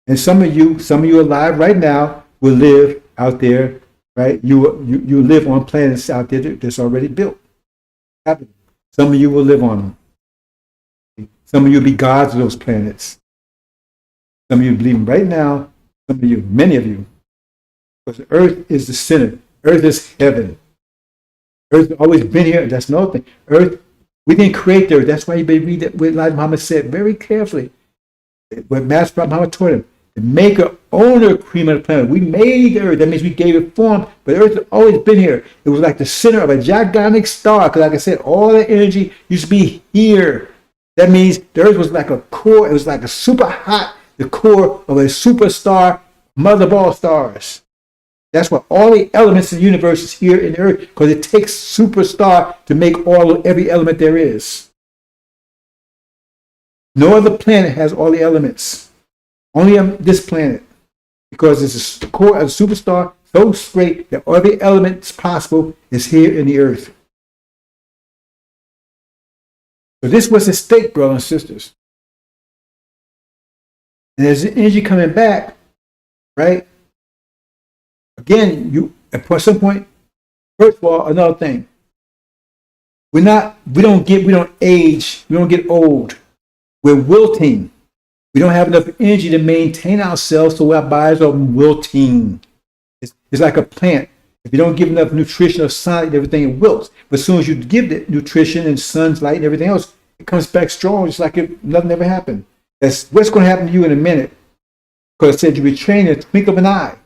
And some of you alive right now will live out there, right? You live on planets out there that's already built. Some of you will live on them. Some of you will be gods of those planets. Some of you believe right now. Some of you, many of you, because Earth is the center. Earth is heaven. Earth has always been here. That's another thing. Earth, we didn't create the Earth. That's why you better read what Elijah Muhammad said very carefully. What Master Prophet Muhammad taught him. The maker, owner, cream of the planet. We made the Earth. That means we gave it form. But Earth has always been here. It was like the center of a gigantic star. Because like I said, all the energy used to be here. That means the Earth was like a core. It was like a super hot, the core of a superstar, mother of all stars. That's why all the elements of the universe is here in the Earth, because it takes superstar to make every element there is. No other planet has all the elements. Only this planet, because it's the core of a superstar so great that every element possible is here in the Earth. So this was at stake, brothers and sisters. And there's energy coming back, right? Again, at some point, first of all, another thing. We don't age, we don't get old. We're wilting. We don't have enough energy to maintain ourselves, so our bodies are wilting. It's like a plant. If you don't give enough nutrition or sunlight, everything it wilts. But as soon as you give it nutrition and sunlight and everything else, it comes back strong, just like nothing ever happened. That's what's going to happen to you in a minute. Because it said you'll be trained in the twinkle of an eye.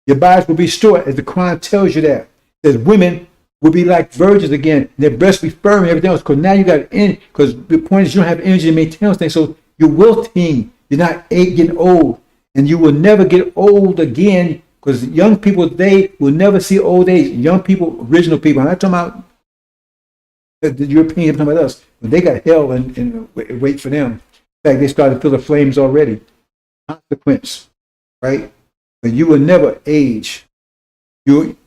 Your bodies will be stored, as the Quran tells you that. It says women will be like virgins again. Their breasts will be firm and everything else. Because now you got energy. Because the point is you don't have energy to maintain those things. So you're wilting. You're not getting old. And you will never get old again. Because young people today will never see old age. Young people, original people. I'm not talking about the Europeans, I'm talking about us. But they got hell and wait for them. In fact, they started to feel the flames already. Consequence, right? But you will never age. You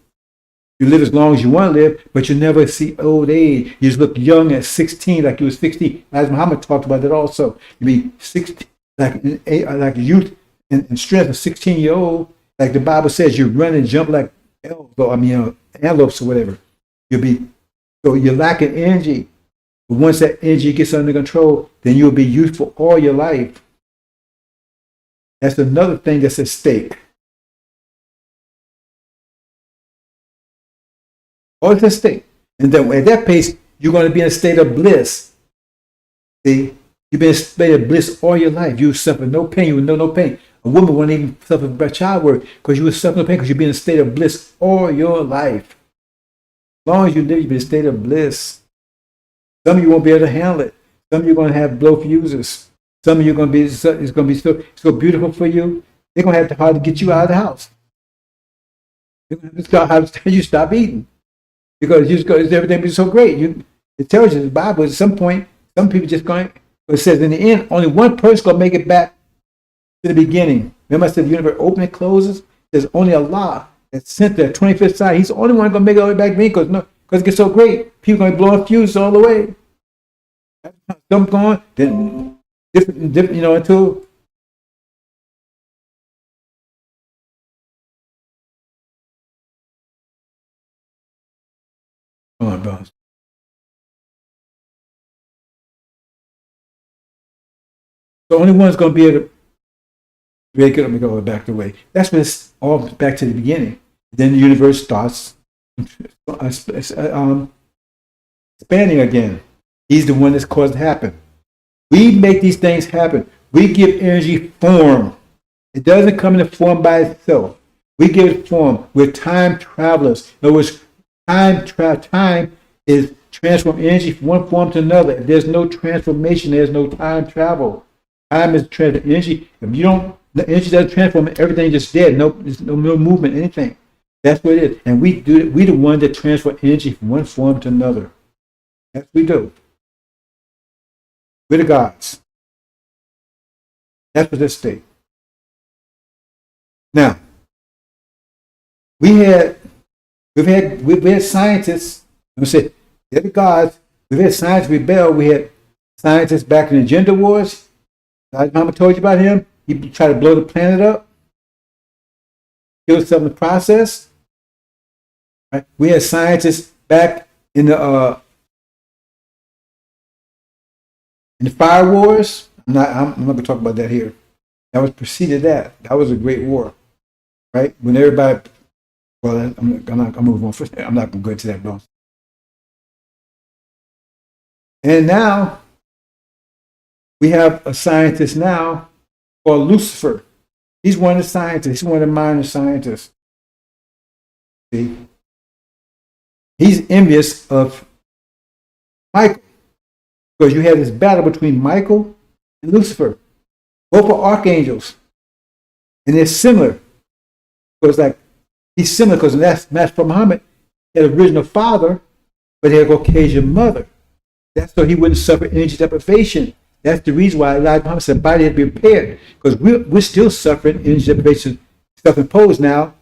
live as long as you want to live, but you never see old age. You just look young at 16, like you were 16. As Muhammad talked about that also. You be 16, like youth and strength of 16-year-old. Like the Bible says, you run and jump like antelopes or whatever. So you're lacking energy. But once that energy gets under control, then you'll be youthful all your life. That's another thing that's at stake. All it's at stake. And then at that pace, you're going to be in a state of bliss. See? You've been in a state of bliss all your life. You suffer no pain. You will know no pain. A woman won't even suffer by childbirth because you will suffer no pain because you'll be in a state of bliss all your life. As long as you live, you'll be in a state of bliss. Some of you won't be able to handle it. Some of you are going to have blow fuses. Some of you are going to be, it's going to be so beautiful for you. They're going to have to hard to get you out of the house. They're going to have to tell you stop eating because everything be so great. It tells you in the Bible at some point, some people just going. It says in the end, only one person going to make it back to the beginning. Remember I said the universe opens and closes? There's only Allah that sent that 25th sign, he's the only one going to make it all the way back to me because it gets so great. People going to be blowing fuses all the way. Some going, then different, until. Come on, bro. The only one's going to be able to break it up and go back the way. That's when it's all back to the beginning. Then the universe starts expanding again. He's the one that's caused it to happen. We make these things happen. We give energy form. It doesn't come in a form by itself. We give it form. We're time travelers. In other words, time is transform energy from one form to another. If there's no transformation, there's no time travel. Time is transfer energy. If the energy doesn't transform, everything just dead. There's no movement, anything. That's what it is. And we the one that transfer energy from one form to another. That's what we do. We're the gods. That's what this state. Now, we've had scientists. I'm say they're the gods. We've had scientists rebel. We had scientists back in the gender wars. Mama told you about him. He tried to blow the planet up, kill himself in the process. Right? We had scientists back in the fire wars. I'm not going to talk about that here. That was preceded that. That was a great war, right? When everybody, well, I'm not moving on. First, I'm not going to go into that, bro. And now we have a scientist now called Lucifer. He's one of the scientists. He's one of the minor scientists. See, he's envious of Michael because you have this battle between Michael and Lucifer. Both are archangels, and they're similar. Because like he's similar because that's Master Muhammad had an original father, but he had a Caucasian mother. That's so he wouldn't suffer energy deprivation. That's the reason why Elijah Muhammad said body had to be prepared, because we're still suffering energy deprivation, self-imposed now,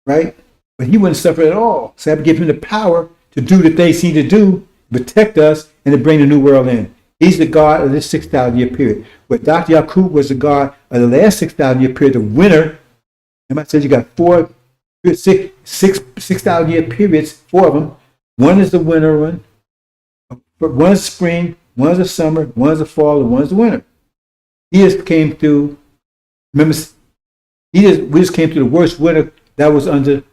right? But he wouldn't suffer at all. So I have to give him the power to do the things he need to do, protect us, and to bring the new world in. He's the God of this 6,000 year period. But Dr. Yaqub was the God of the last 6,000 year period, the winner. And I said you got 6,000 year periods, 4 of them. One is the winter one, one's spring, one's the summer, one's the fall, and one's the winter. He just came through. Remember, we just came through the worst winter that was under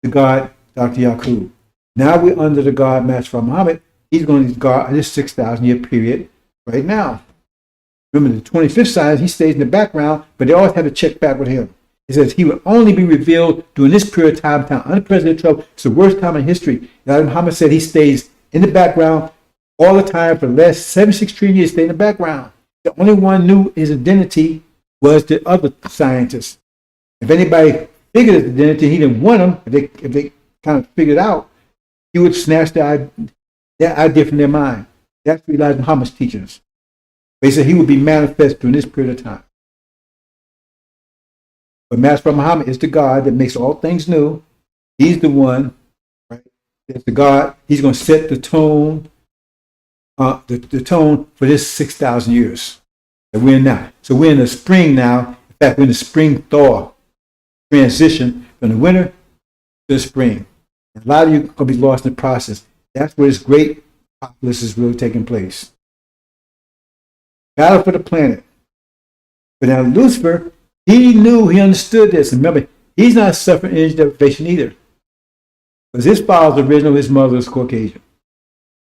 the God Dr. Yaqub. Now we're under the God Master Muhammad. He's going to guard this 6,000 year period right now. Remember, the 25th sign, he stays in the background, but they always have to check back with him. He says he will only be revealed during this period of time under President Trump. It's the worst time in history. Muhammad said he stays in the background all the time for the last 76 trillion years, stay in the background. The only one knew his identity was the other scientists. If anybody figured his identity, he didn't want them. If they kind of figured it out, he would snatch their idea from their mind. That's what Elijah Muhammad's teaching us. They said he would be manifest during this period of time. But Master Muhammad is the God that makes all things new. He's the one, right? It's the God. He's going to set the tone. The tone for this 6,000 years that we're in now. So we're in the spring now. In fact, we're in the spring thaw transition from the winter to the spring. And a lot of you are going to be lost in the process. That's where this great apocalypse is really taking place. Battle for the planet. But now Lucifer, he understood this. And remember, he's not suffering energy deprivation either. Because his father's original, his mother was Caucasian.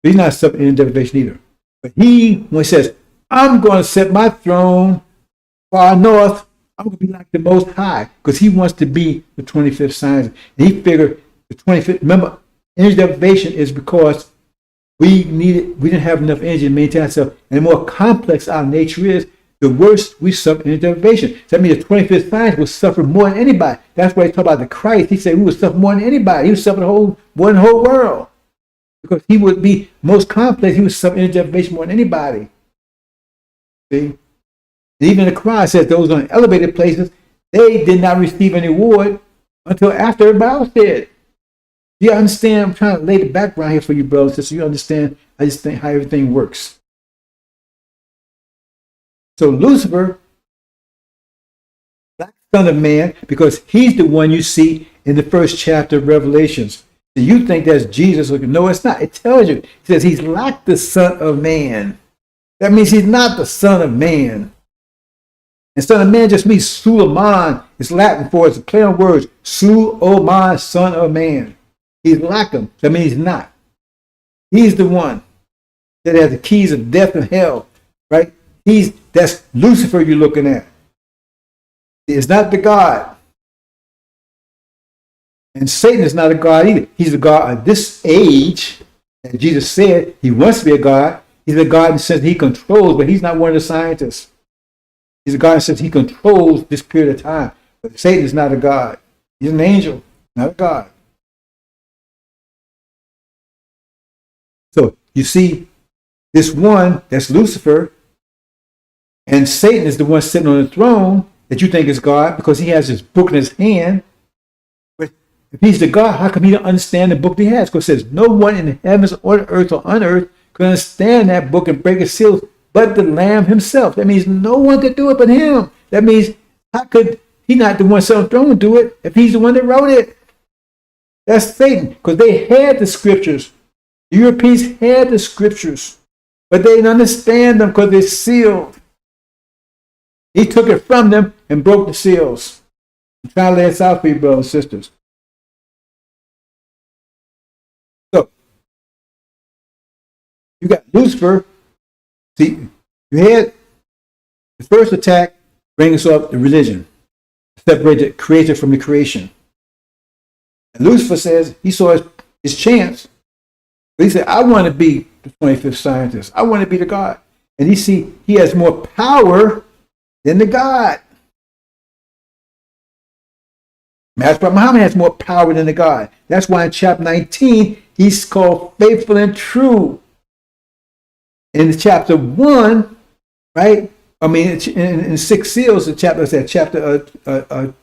He's not suffering energy deprivation either. But when he says, I'm going to set my throne far north, I'm going to be like the Most High, because he wants to be the 25th sign. And he figured the 25th, remember, energy deprivation is because we didn't have enough energy to maintain ourselves. And the more complex our nature is, the worse we suffer energy deprivation. So that means the 25th sign will suffer more than anybody. That's why he talked about the Christ. He said we would suffer more than anybody. He would suffer more than the whole world. Because he would be most complex, he would suffer energy deprivation more than anybody. See? And even the Quran says those on elevated places, they did not receive any reward until after everybody else did. Do you understand? I'm trying to lay the background here for you, brothers, so you understand. I just think how everything works. So Lucifer, black son of man, because he's the one you see in the first chapter of Revelations. So you think that's Jesus? No, it's not. It tells you. It says he's like the son of man. That means he's not the son of man. And son of man just means Suleiman. It's Latin for it's a play on words. Suleiman, son of man. He's like him. That means he's not. He's the one that has the keys of death and hell, right? That's Lucifer you're looking at. It's not the God. And Satan is not a God either. He's a God of this age. And Jesus said he wants to be a God. He's a God in the sense that he controls, but he's not one of the scientists. He's a God in the sense he controls this period of time. But Satan is not a God. He's an angel, not a God. So you see this one, that's Lucifer, and Satan is the one sitting on the throne that you think is God because he has this book in his hand. But if he's the God, how come he don't understand the book that he has? Because it says no one in the heavens or the earth or on earth could understand that book and break its seals but the Lamb himself. That means no one could do it but him. That means how could he not the one sitting on the throne do it if he's the one that wrote it? That's Satan, because they had the scriptures. The Europeans had the scriptures, but they didn't understand them because they're sealed. He took it from them and broke the seals. I'm trying to lay this out for you, brothers and sisters. So, you got Lucifer. See, you had the first attack, bring us up the religion, separate the creator from the creation. And Lucifer says he saw his chance. But he said, I want to be the 25th scientist. I want to be the God. And you see, he has more power than the God. Master Muhammad has more power than the God. That's why in chapter 19, he's called faithful and true. In chapter 1, right? I mean, in 6 seals, the chapter, chapter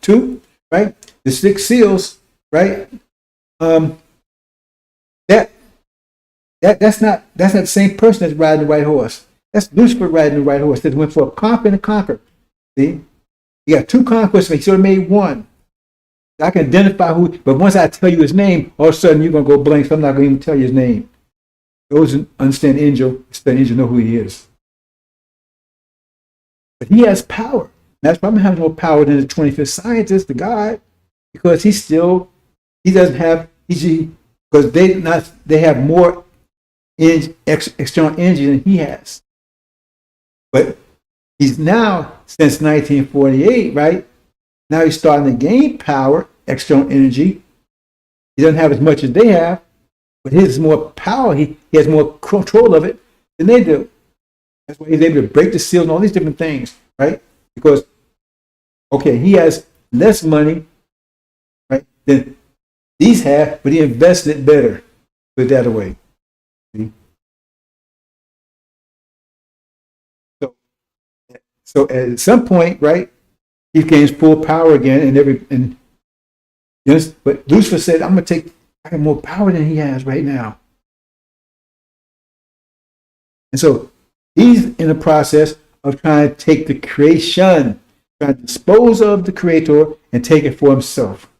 2, right? The 6 seals, right? That's not the same person that's riding the white horse. That's Lucifer riding the white horse that went for a conquer and a conquer. See? You got 2 conquests, but he sort of made 1. I can identify who, but once I tell you his name, all of a sudden you're going to go blank, so I'm not going to even tell you his name. Those who understand AL-INJIL, know who he is. But he has power. That's probably has more power than the 25th scientist, the God, because he doesn't have, because they have more external energy than he has. But he's now, since 1948, right? Now he's starting to gain power, external energy. He doesn't have as much as they have, but his is more power. He has more control of it than they do. That's why he's able to break the seals and all these different things, right? Because, okay, he has less money, right, than these have, but he invested it better. Put it that away. See? So at some point, right, he gains full power again, but Lucifer said, I have more power than he has right now. And so he's in the process of trying to take the creation, trying to dispose of the creator and take it for himself.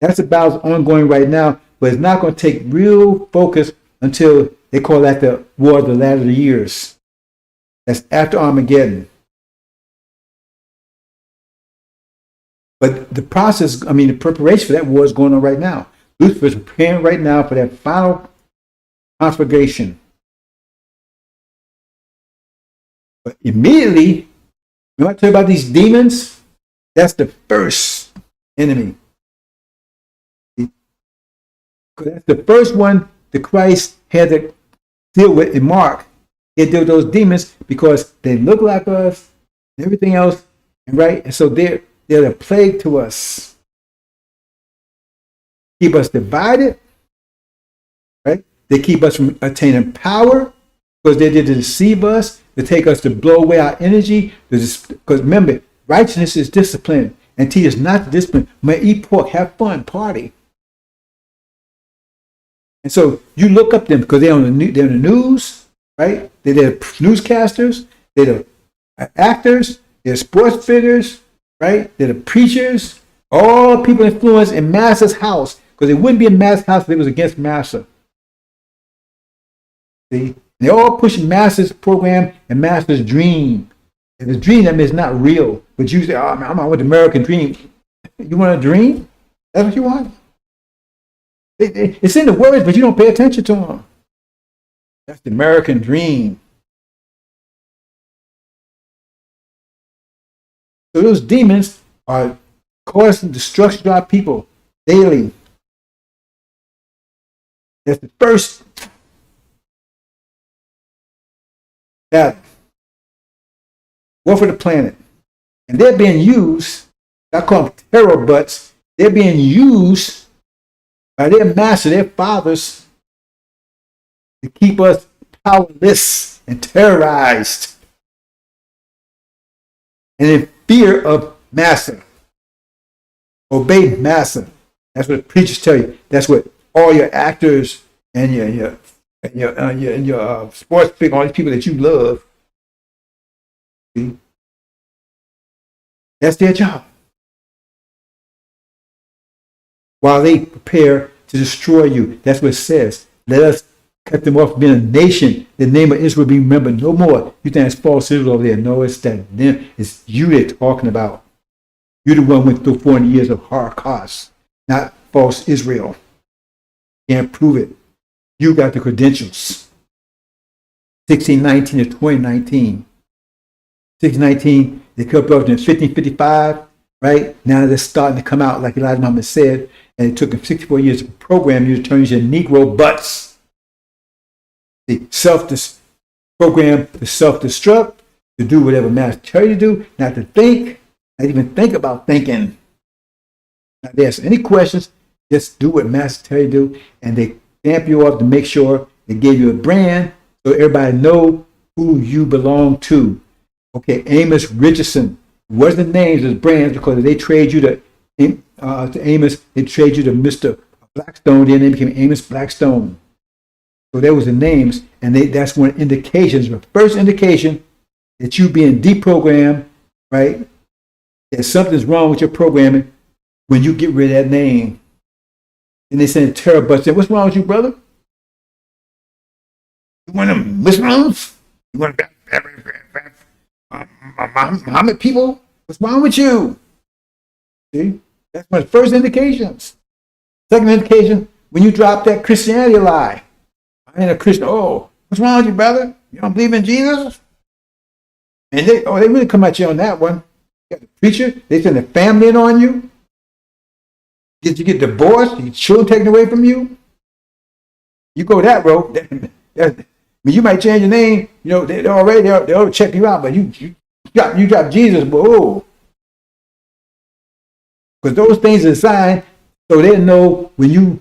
That's a battle ongoing right now, but it's not going to take real focus until they call that the War of the Latter Years. That's after Armageddon. But the preparation for that war is going on right now. Lucifer is preparing right now for that final conflagration. But immediately, when I tell you about these demons, that's the first enemy. Because that's the first one that Christ had to deal with in Mark. He had to deal with those demons because they look like us and everything else, right? And so they're a plague to us. Keep us divided, right? They keep us from attaining power because they did to deceive us, to take us to blow away our energy. Because remember, righteousness is discipline, and teach us not to discipline. May eat pork, have fun, party. And so you look up them because they're on the news, right? They're newscasters, they're the actors, they're sports figures, right? They're the preachers, all people influenced in Master's house, because it wouldn't be in Master's house if it was against Master. See? And they're all pushing Master's program and Master's dream. If it's dream, that means it's not real. But you say, oh, man, I'm with the American dream. You want a dream? That's what you want? It's in the words, but you don't pay attention to them. That's the American dream. So those demons are causing destruction to our people daily. That's the first battle. War for the planet. And they're being used, I call them terror butts, they're being used by their master, their fathers, to keep us powerless and terrorized and in fear of master. Obey master. That's what the preachers tell you. That's what all your actors and your sports people, all these people that you love, see? That's their job. While they prepare to destroy you. That's what it says. Let us cut them off from being a nation. The name of Israel be remembered no more. You think it's false Israel over there? No, it's that them. It's you they're talking about. You're the one who went through 400 years of Holocaust, not false Israel. Can't prove it. You got the credentials. 1619 to 2019. 1619, they cut off in 1555, right? Now they're starting to come out, like Elijah Muhammad said, and it took them 64 years to program you to turn into Negro butts. The program to self-destruct, to do whatever master tell you to do, not to think, not even think about thinking. Not to ask any questions, just do what master tell you to do, and they stamp you off to make sure they gave you a brand so everybody know who you belong to. Okay, Amos Richardson wasn't named as brands because they trade you to Amos, they trade you to Mr. Blackstone, then they became Amos Blackstone. So there was the names, and that's one indications. The first indication that you being deprogrammed, right? That something's wrong with your programming when you get rid of that name. And they send terror butts. What's wrong with you, brother? You want them Muslims? You want Muhammad people? What's wrong with you? See? That's my first indications. Second indication, when you drop that Christianity lie. I ain't a Christian. Oh, what's wrong with you, brother? You don't believe in Jesus? And they really come at you on that one. You got the preacher, they send the family in on you. You get divorced, you get children taken away from you. You go that road. You might change your name. You know, they'll check you out, but you drop Jesus, but oh. Because those things are designed so they know when you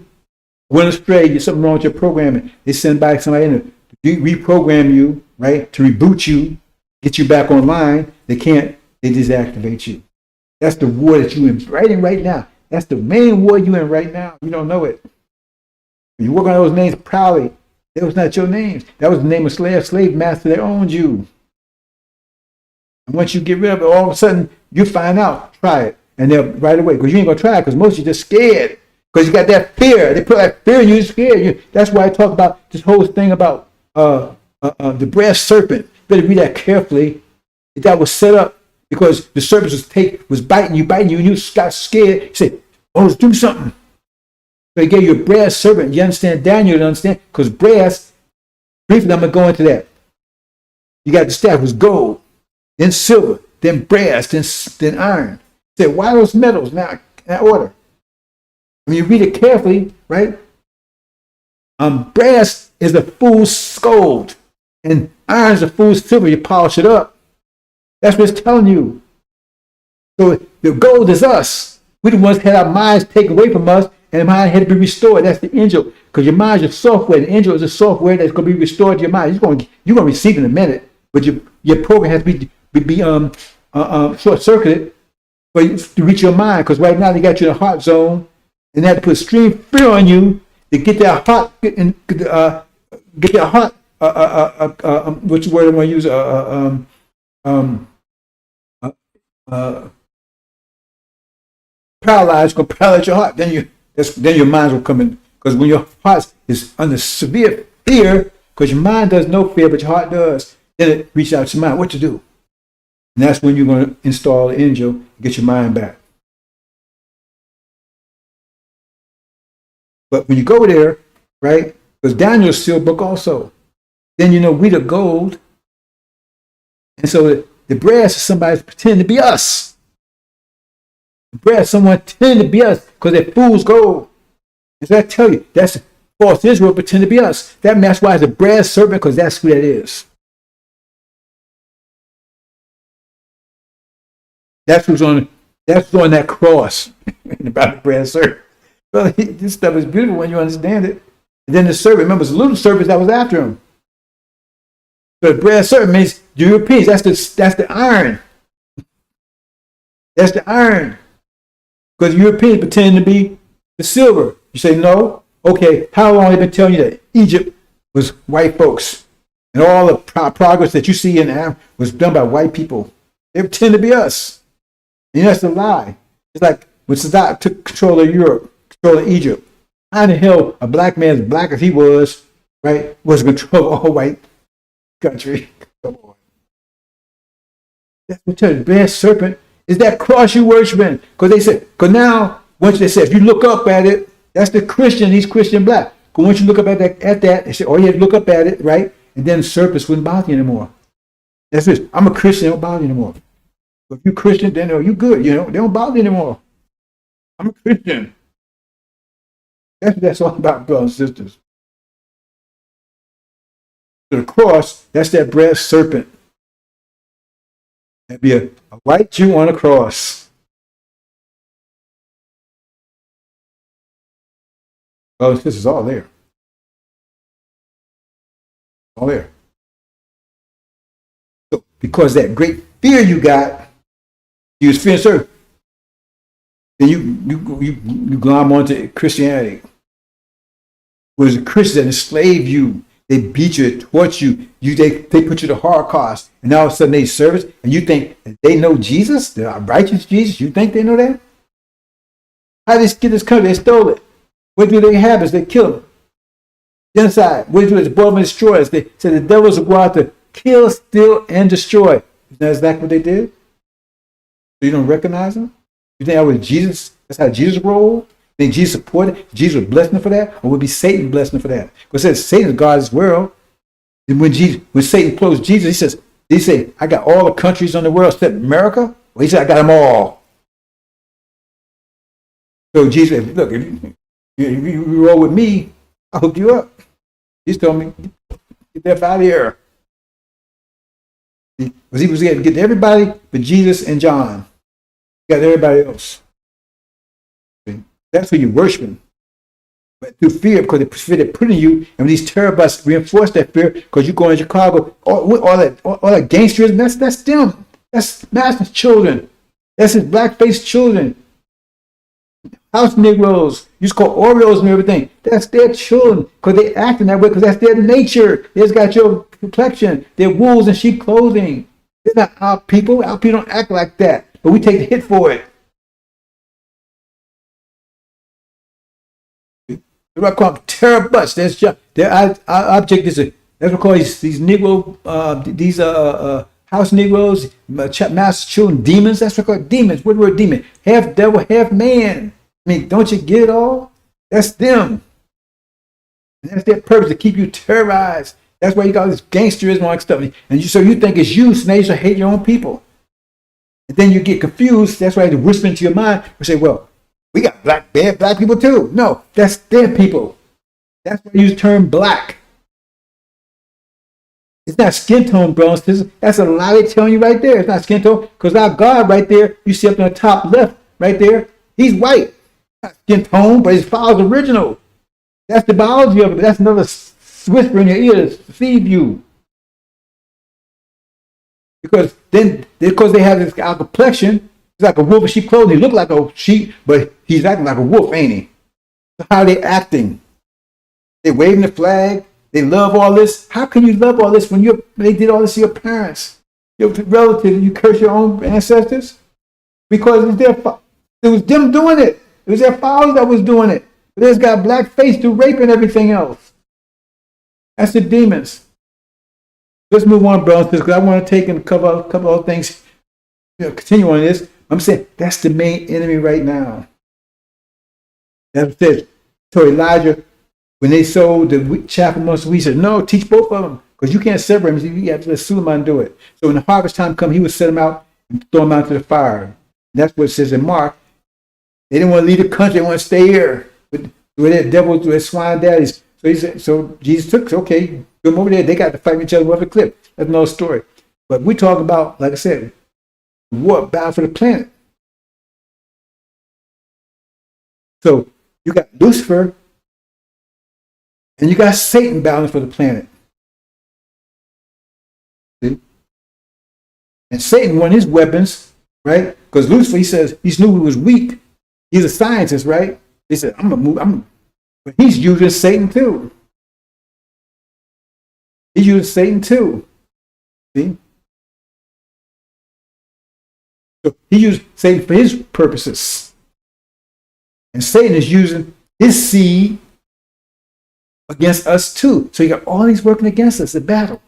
went astray, there's something wrong with your programming. They send back somebody in to reprogram you, right? To reboot you, get you back online. They can't, they deactivate you. That's the war that you're in right now. That's the main war you're in right now. You don't know it. When you work on those names proudly, that was not your names. That was the name of slave master that owned you. And once you get rid of it, all of a sudden, you find out, try it. And they'll right away, because you ain't going to try it, because most of you just scared. Because you got that fear. They put that fear in you, you're scared. That's why I talk about this whole thing about the brass serpent. You better read that carefully. That was set up because the serpent was biting you, and you got scared. You said, oh, let's do something. So he gave you a brass serpent. You understand Daniel, you understand? Because brass, briefly, I'm going to go into that. You got the staff was gold, then silver, then brass, then iron. You said, why those metals now in that order? When you read it carefully, right? Brass is the fool's gold, and iron is the fool's silver. You polish it up. That's what it's telling you. So the gold is us. We the ones that had our minds taken away from us, and the mind had to be restored. That's the angel, because your mind is your software. The angel is the software that's going to be restored to your mind. You're going to receive it in a minute, but your program has to be short circuited. for you to reach your mind. Because right now they got you in a heart zone, and they have to put extreme fear on you to get that heart, get that heart. Which word I want to use? Paralyzed, gonna paralyze your heart. Then your mind will come in. Because when your heart is under severe fear, because your mind does no fear, but your heart does, then it reaches out to your mind what to do. And that's when you're going to install the angel and get your mind back. But when you go there, right, because Daniel's sealed book also, then you know we the gold. And so the brass is somebody pretending to be us. The brass, someone pretending to be us because they're fool's gold. And so I tell you, that's false Israel pretending to be us. That's why it's a brass serpent, because that's who that is. That's who's on that cross about the brass serpent. Well, this stuff is beautiful when you understand it. And then the serpent, remember, it's the little serpent that was after him. So the brass serpent means the Europeans. That's the iron. That's the iron. Because the Europeans pretend to be the silver. You say no. Okay, how long have they been telling you that Egypt was white folks, and all the progress that you see in Africa was done by white people? They pretend to be us. And that's a lie. It's like when Saddam took control of Europe, control of Egypt. How in the hell a black man as black as he was, right, was in control of all white country? Come on. That's what tells you. The brass serpent is that cross you worshiping. Because now, once they said, if you look up at it, that's the Christian, he's Christian black. But once you look up at that, they say, oh, you have to look up at it, right? And then the serpents wouldn't bother you anymore. That's it. I'm a Christian, they don't bother you anymore. But if you're Christian, then you good, they don't bother you anymore. I'm a Christian. That's what that's all about, brothers and sisters. So the cross, that's that brass serpent. That'd be a white Jew on a cross. Well, this is all there. All there. So because that great fear you got, you was fearing serpent. Then you glom onto Christianity. Was the Christians that enslaved you? They beat you, they torture you. They put you to Holocaust, and all of a sudden they serve us, and you think they know Jesus, the righteous Jesus. You think they know that? How did they get this country? They stole it. What do they have? Is they kill them. Genocide. What do they do? They boil them and destroy us. They said the devils will go out to kill, steal, and destroy. Isn't that exactly what they did? So you don't recognize them? You think that was Jesus? That's how Jesus rolled? You think Jesus supported? Jesus was blessing them for that? Or would it be Satan blessing them for that? Because it says Satan is God's world. And when Satan closed Jesus, he said, I got all the countries on the world except America. Well, he said, I got them all. So Jesus said, look, if you roll with me, I'll hook you up. He's told me, get that out of here. Because he was able to get everybody but Jesus and John. He got everybody else. That's who you're worshiping. But through fear, because the fear they put in you, and when these terror busts reinforce that fear, because you go in Chicago, all that gangsterism, that's them. That's Master's children. That's his black-faced children. House Negroes, you just call Oreos and everything. That's their children, because they acting that way, because that's their nature. They just got your complexion. They're wolves in sheep clothing. They're not our people. Our people don't act like that, but we take the hit for it. What I call them terror butts. That's just their object is that's what I call these Negro, house Negroes, master children, demons. That's what I call demons. What word demon? Half devil, half man. I mean, don't you get it all? That's them. And that's their purpose, to keep you terrorized. That's why you got this gangsterism and all that stuff. And so you think it's you, so now you should hate your own people. And then you get confused. That's why they whisper into your mind and say, well, we got bad black people too. No, that's their people. That's why you use the term black. It's not skin tone, brothers. That's a lie they're telling you right there. It's not skin tone, because our God right there, you see up in the top left, right there, he's white. Not skin tone, but his father's original. That's the biology of it. That's another whisper in your ear to deceive you. Because they have this our complexion, He's like a wolf in sheep clothing. He looked like a sheep, but he's acting like a wolf, ain't he? So how are they acting? They waving the flag. They love all this. How can you love all this when they did all this to your parents, your relatives? You curse your own ancestors because it was them doing it. It was their fathers that was doing it. But they just got black face through rape and everything else. That's the demons. Let's move on, brothers, because I want to take and cover a couple of things. Continue on this. I'm saying that's the main enemy right now. That's what it says. So Elijah, when they sold the chaff amongst the wheat, he said, no, teach both of them, because you can't separate them. You have to let Suleiman do it. So when the harvest time comes, he would set them out and throw them out to the fire. And that's what it says in Mark. They didn't want to leave the country. They want to stay here with their devils, with their swine daddies. So he said, so Jesus took, okay, give them over there. They got to fight each other off the cliff. That's another story. But we talk about, like I said, war bound for the planet. So you got Lucifer and you got Satan bound for the planet. See? And Satan won his weapons, right? Because Lucifer, he says, he knew he was weak. He's a scientist, right? He said, I'm going to move. But he's using Satan too. He's using Satan too. See? So he used Satan for his purposes. And Satan is using his seed against us too. So you got all these working against us, the battle.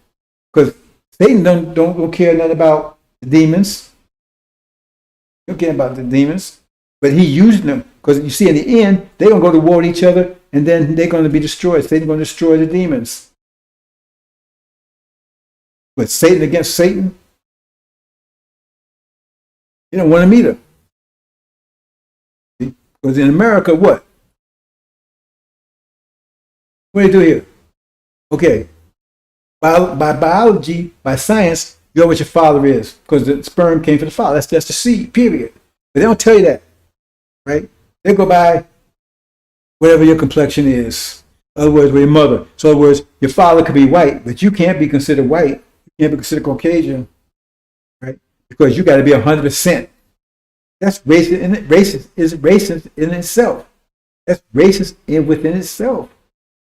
Because Satan don't care nothing about the demons. He don't care about the demons. But he using them. Because you see in the end, they're going to go to war with each other, and then they're going to be destroyed. Satan's going to destroy the demons. But Satan against Satan, you don't want them either. See? Because in America, what? What do they do here? Okay. By biology, by science, you know what your father is. Because the sperm came from the father. That's the seed, period. But they don't tell you that. Right? They go by whatever your complexion is. In other words, with your mother. So in other words, your father could be white, but you can't be considered white. You can't be considered Caucasian. Right? Because you got to be 100%. That's racist. Racist is racist in itself. That's racist within itself.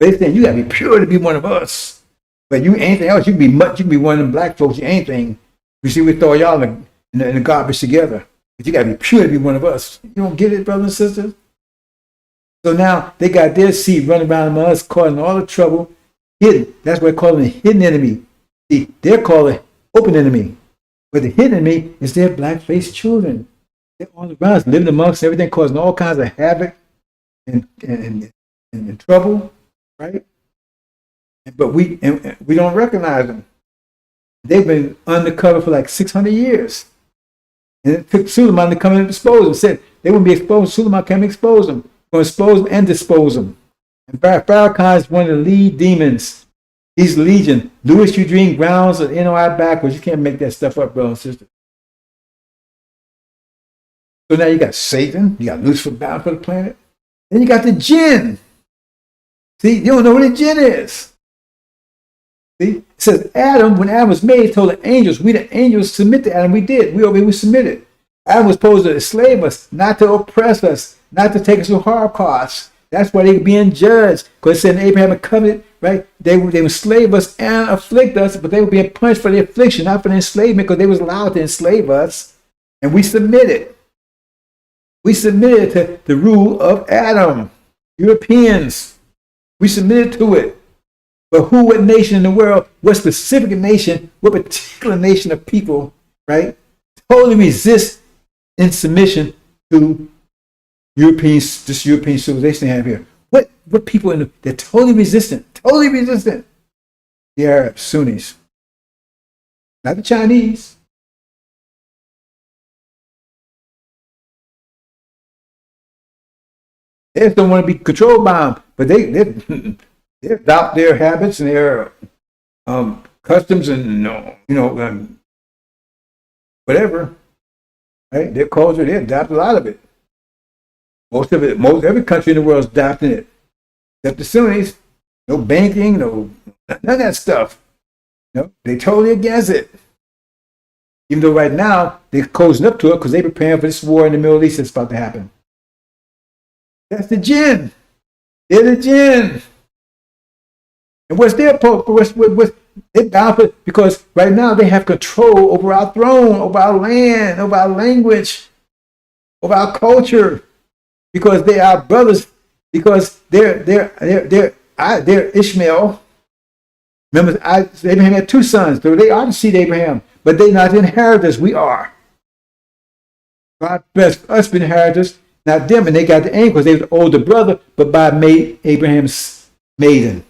They saying you got to be pure to be one of us. But you anything else, you can be one of them black folks. You anything. You see, we throw y'all in the garbage together. But you got to be pure to be one of us. You don't get it, brothers and sisters? So now they got their seed running around among us, causing all the trouble, hidden. That's what they call a hidden enemy. See, they're called an open enemy. But the hidden enemy is their black-faced children. They're all around us, living amongst everything, causing all kinds of havoc and trouble, right? But we don't recognize them. They've been undercover for like 600 years. And it took Suleiman to come and expose them. Said they wouldn't be exposed. Suleiman came and expose them. Going to expose them and dispose them. And Farrakhan is one of the lead demons. He's legion. Louis Udrine grounds of NOI backwards. You can't make that stuff up, brother and sister. So now you got Satan. You got Lucifer bound for the planet. Then you got the jinn. See, you don't know what a jinn is. See, it says Adam, when Adam was made, told the angels, we the angels submit to Adam. We did. We submitted. Adam was supposed to enslave us, not to oppress us, not to take us to hard costs. That's why they were being judged. Because it said in the Abrahamic covenant, right? They would enslave us and afflict us, but they were being punished for the affliction, not for the enslavement, because they was allowed to enslave us. And we submitted. We submitted to the rule of Adam. Europeans. We submitted to it. But what nation in the world, what specific nation, what particular nation of people, right, totally resist in submission to this European civilization they have here? What people they're totally resistant, The Arabs, Sunnis, not the Chinese. They just don't want to be controlled by them, but they adopt their habits and their customs and whatever, right? Their culture, they adopt a lot of it. Most every country in the world is adopting it, except the Sunnis. No banking, none of that stuff. No, they totally against it. Even though right now they're closing up to it because they're preparing for this war in the Middle East that's about to happen. That's the jinn. They're the jinn. And what's their purpose? They're bound for, because right now they have control over our throne, over our land, over our language, over our culture, because they are brothers, because they're Ishmael. Remember, Abraham had 2 sons, so they are the seed of Abraham, but they're not the inheritors. We are. God bless us for inheritors, not them. And they got the aim because they were the older brother, but by Abraham's maiden.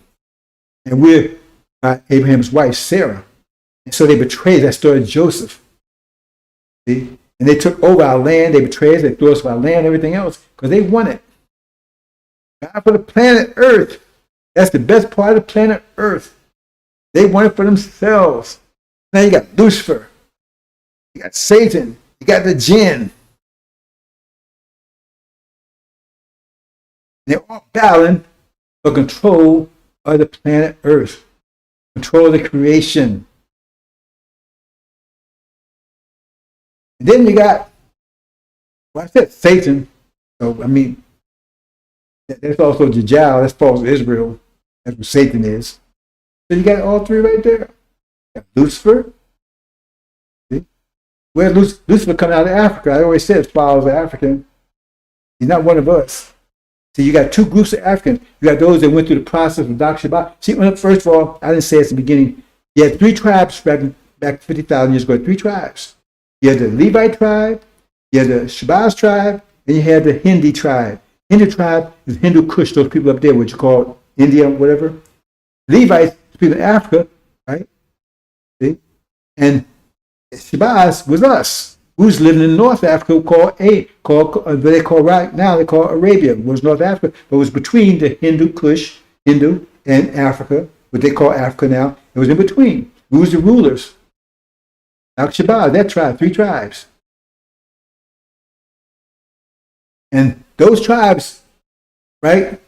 And we're Abraham's wife, Sarah. And so they betrayed. That story of Joseph. See? And they took over our land. They betrayed us. They threw us off our land and everything else because they won it. God for the planet Earth. That's the best part of the planet Earth. They want it for themselves. Now you got Lucifer. You got Satan. You got the jinn. They're all battling for control of the planet Earth. Control of the creation. And then you got, well, I said Satan. So, I mean, there's also Dajjal. That's false Israel. That's what Satan is. So you got all 3 right there. You got Lucifer. See? Where Lucifer coming out of Africa? I always said his father was African. He's not one of us. So you got 2 groups of Africans. You got those that went through the process of Dr. Shabbat. See, first of all, I didn't say it at the beginning. You had 3 tribes back 50,000 years ago. 3 tribes. You had the Levite tribe, you had the Shabazz tribe, and you had the Hindi tribe. Hindu tribe is Hindu Kush, those people up there, what you call India, whatever. Levites, people in Africa, right? See? And Shabazz was us. Who's living in North Africa called they call right now, they call Arabia. It was North Africa, but it was between the Hindu Kush, Hindu, and Africa, what they call Africa now. It was in between. Who was the rulers? Al-Shabaab, that tribe, 3 tribes. And those tribes, right?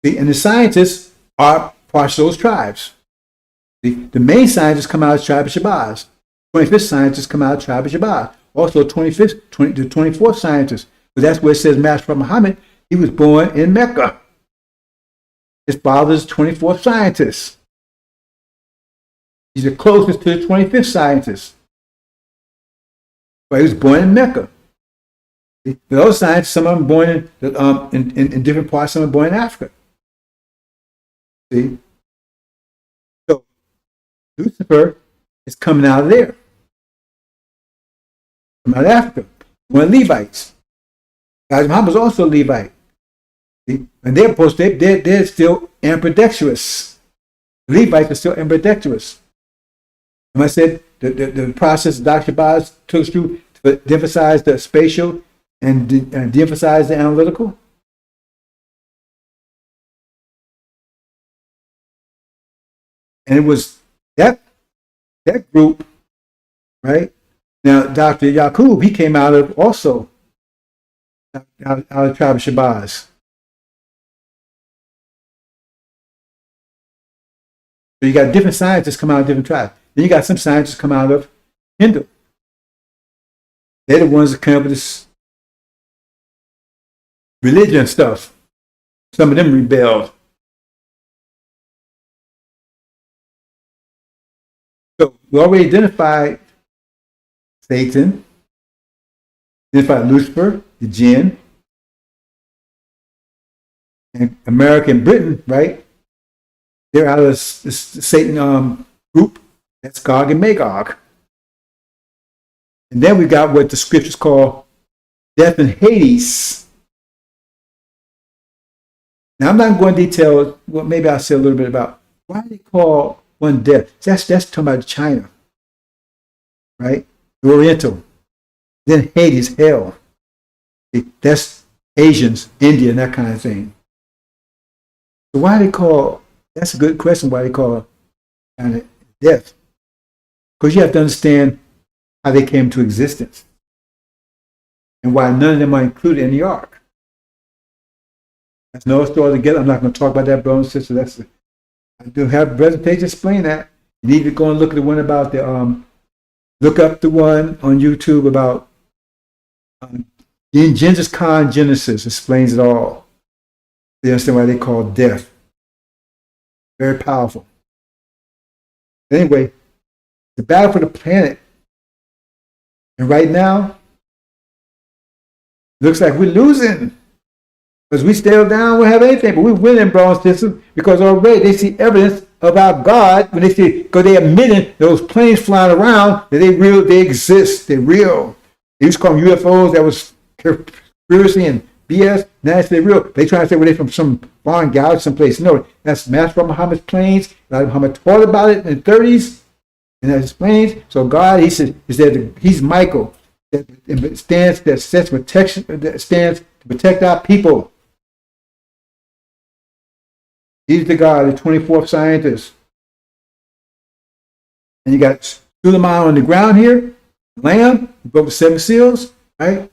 And the scientists are parts of those tribes. The main scientists come out of the tribe of Shabazz. 25th scientists come out of the tribe of Shabazz. Also, the 24th scientist. But that's where it says Master Prophet Muhammad, he was born in Mecca. His father's 24th scientist. He's the closest to the 25th scientist. But he was born in Mecca. Those scientists, some of them born in different parts, some of them born in Africa. See? So, Lucifer is coming out of there. Coming out of Africa. One of the Levites. Elijah Muhammad was also a Levite. See? And they're still ambidextrous. Levites are still ambidextrous. And I said the process Dr. Boz took us through to de-emphasize the spatial and de-emphasize the analytical. And it was that group, right? Now, Dr. Yaqub, he came out of also out of the tribe of Shabazz. So you got different scientists come out of different tribes. Then you got some scientists come out of Hindu. They're the ones that come up with this religion stuff. Some of them rebelled. So we already identified Satan, identified Lucifer, the jinn, and America and Britain, right? They're out of this Satan group. That's Gog and Magog. And then we got what the scriptures call death and Hades. Now, I'm not going to detail, well, maybe I'll say a little bit about why they call one death. That's talking about China, right? The Oriental. Then Hades, hell. That's Asians, India, and that kind of thing. So why they call, that's a good question, why they call it death. Because you have to understand how they came to existence and why none of them are included in the ark. That's no story together. I'm not going to talk about that, brothers and sisters. I do have a presentation explain that. You need to go and look at the one about the Look up the one on YouTube about Genghis Khan Genesis. Explains it all. You understand why they call death. Very powerful. Anyway, the battle for the planet. And right now, looks like we're losing. Because we stay down, we don't have anything, but we're winning, brothers and sisters, because already they see evidence of our God when they see, because they admitting those planes flying around, that they real, they exist, they're real. They used to call them UFOs, that was conspiracy and BS. Now it's they're real. They try to say they're from some foreign galaxy someplace. No, that's Master Muhammad's planes. Muhammad taught about it in the 30s, and that's his planes. So God, he said, he's Michael, that stands to protect our people. He's the God, the 24th scientist. And you got Suleiman on the ground here, Lamb, he broke the 7 seals, right?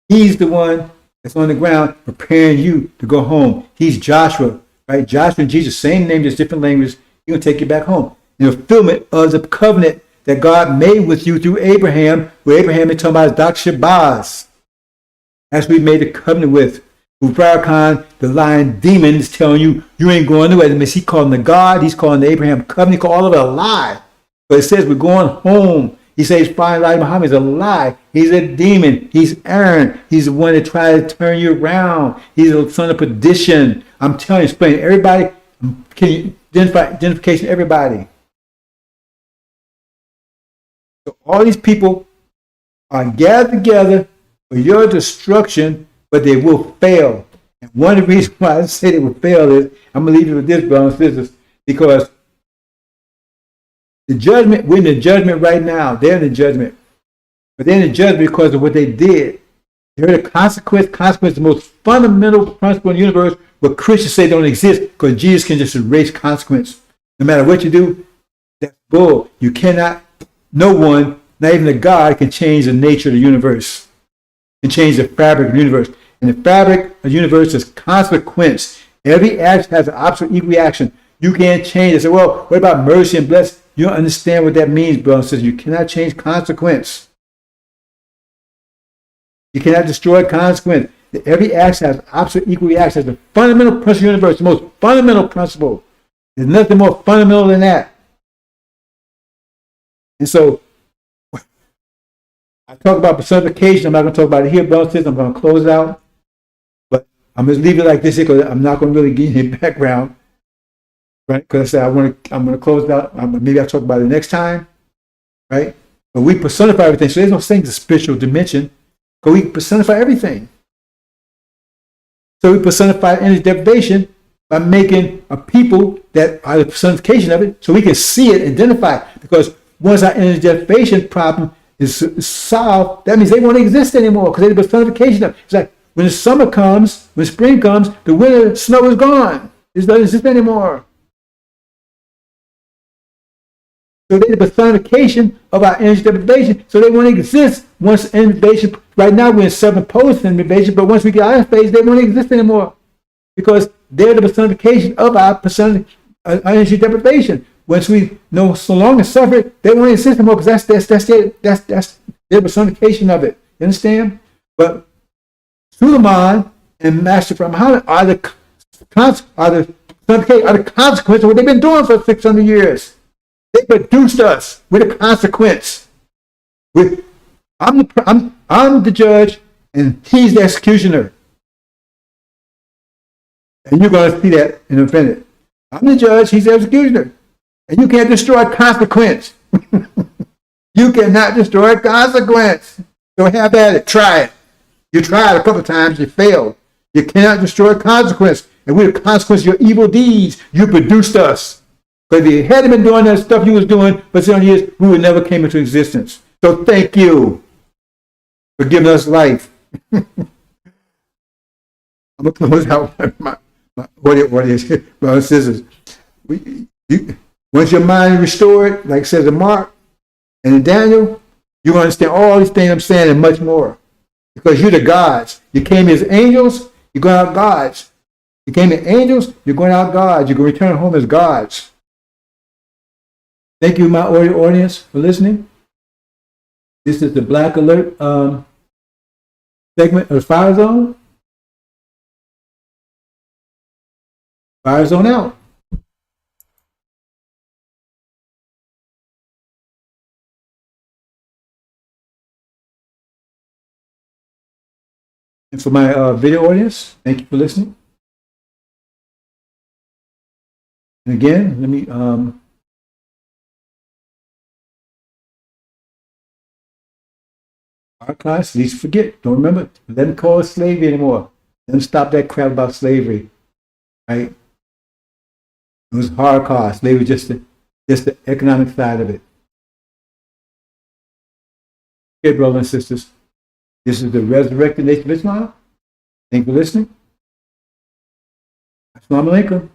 He's the one that's on the ground preparing you to go home. He's Joshua, right? Joshua and Jesus, same name, just different language. He's going to take you back home. The fulfillment of the covenant that God made with you through Abraham, where Abraham is talking about Dr. Shabazz. That's what we made the covenant with. Farrakhan, the lying demon, is telling you, you ain't going nowhere. That means he calling the God, he's calling the Abraham covenant, he called all of it a lie. But it says we're going home. He says flying like Muhammad is a lie. He's a demon. He's Aaron. He's the one that tried to turn you around. He's a son of perdition. I'm telling you, explain everybody. Can you identification everybody? So all these people are gathered together for your destruction, but they will fail. And one of the reasons why I say they will fail is, I'm going to leave you with this, brothers and sisters, because the judgment, we're in the judgment right now. They're in the judgment. But they're in the judgment because of what they did. They're the consequence, the most fundamental principle in the universe, what Christians say don't exist, because Jesus can just erase consequence. No matter what you do, that's bull. You cannot, no one, not even a God, can change the nature of the universe and change the fabric of the universe. And the fabric of the universe is consequence. Every action has an opposite equal reaction. You can't change it. Say, well, what about mercy and blessing? You don't understand what that means, brother and sister. You cannot change consequence. You cannot destroy consequence. Every action has opposite equal reaction. It's the fundamental principle of the universe, the most fundamental principle. There's nothing more fundamental than that. And so, I talk about personification. I'm not going to talk about it here, brother and sister. I'm going to close out. But I'm going to leave it like this because I'm not going to really give you any background. Right? Because I'm going to close it out. Maybe I'll talk about it next time. Right? But we personify everything. So there's no thing to spiritual dimension. Because we personify everything. So we personify energy deprivation by making a people that are the personification of it so we can see it, identify it. Because once our energy deprivation problem is solved, that means they won't exist anymore because they're the personification of it. It's like when the summer comes, when spring comes, the winter snow is gone. It doesn't exist anymore. So they're the personification of our energy deprivation, so they won't exist once energy deprivation. Right now we're in southern polar energy deprivation, but once we get out of space, they won't exist anymore because they're the personification of our energy deprivation. Once we no longer suffer it, they won't exist anymore because that's their personification of it. You understand? But Suleiman and Master Muhammad are the consequence of what they've been doing for 600 years. They produced us with a consequence. I'm the judge, and he's the executioner. And you're going to see that in a minute. I'm the judge, he's the executioner. And you can't destroy consequence. You cannot destroy consequence. So have at it. Try it. You tried a couple of times, you failed. You cannot destroy consequence. And we're the consequence of your evil deeds. You produced us. But if you hadn't been doing that stuff you was doing for 7 years, we would never came into existence. So thank you for giving us life. I'm going to close out what is brothers and sisters. Once your mind is restored, like it says in Mark and in Daniel, you understand all these things I'm saying and much more. Because you're the gods. You came as angels, you're going out gods. You came as angels, you're going out gods. You're going to return home as gods. Thank you, my audience, for listening. This is the Black Alert segment of Fire Zone. Fire Zone out. And for my video audience, thank you for listening. And again, let me archives, at least forget. Don't remember. Let them call it slavery anymore. Let them stop that crap about slavery. Right? It was Holocaust. Slavery just the economic side of it. Okay, brothers and sisters. This is the Resurrected Nation of Islam. Thank you for listening. Assalamu alaikum.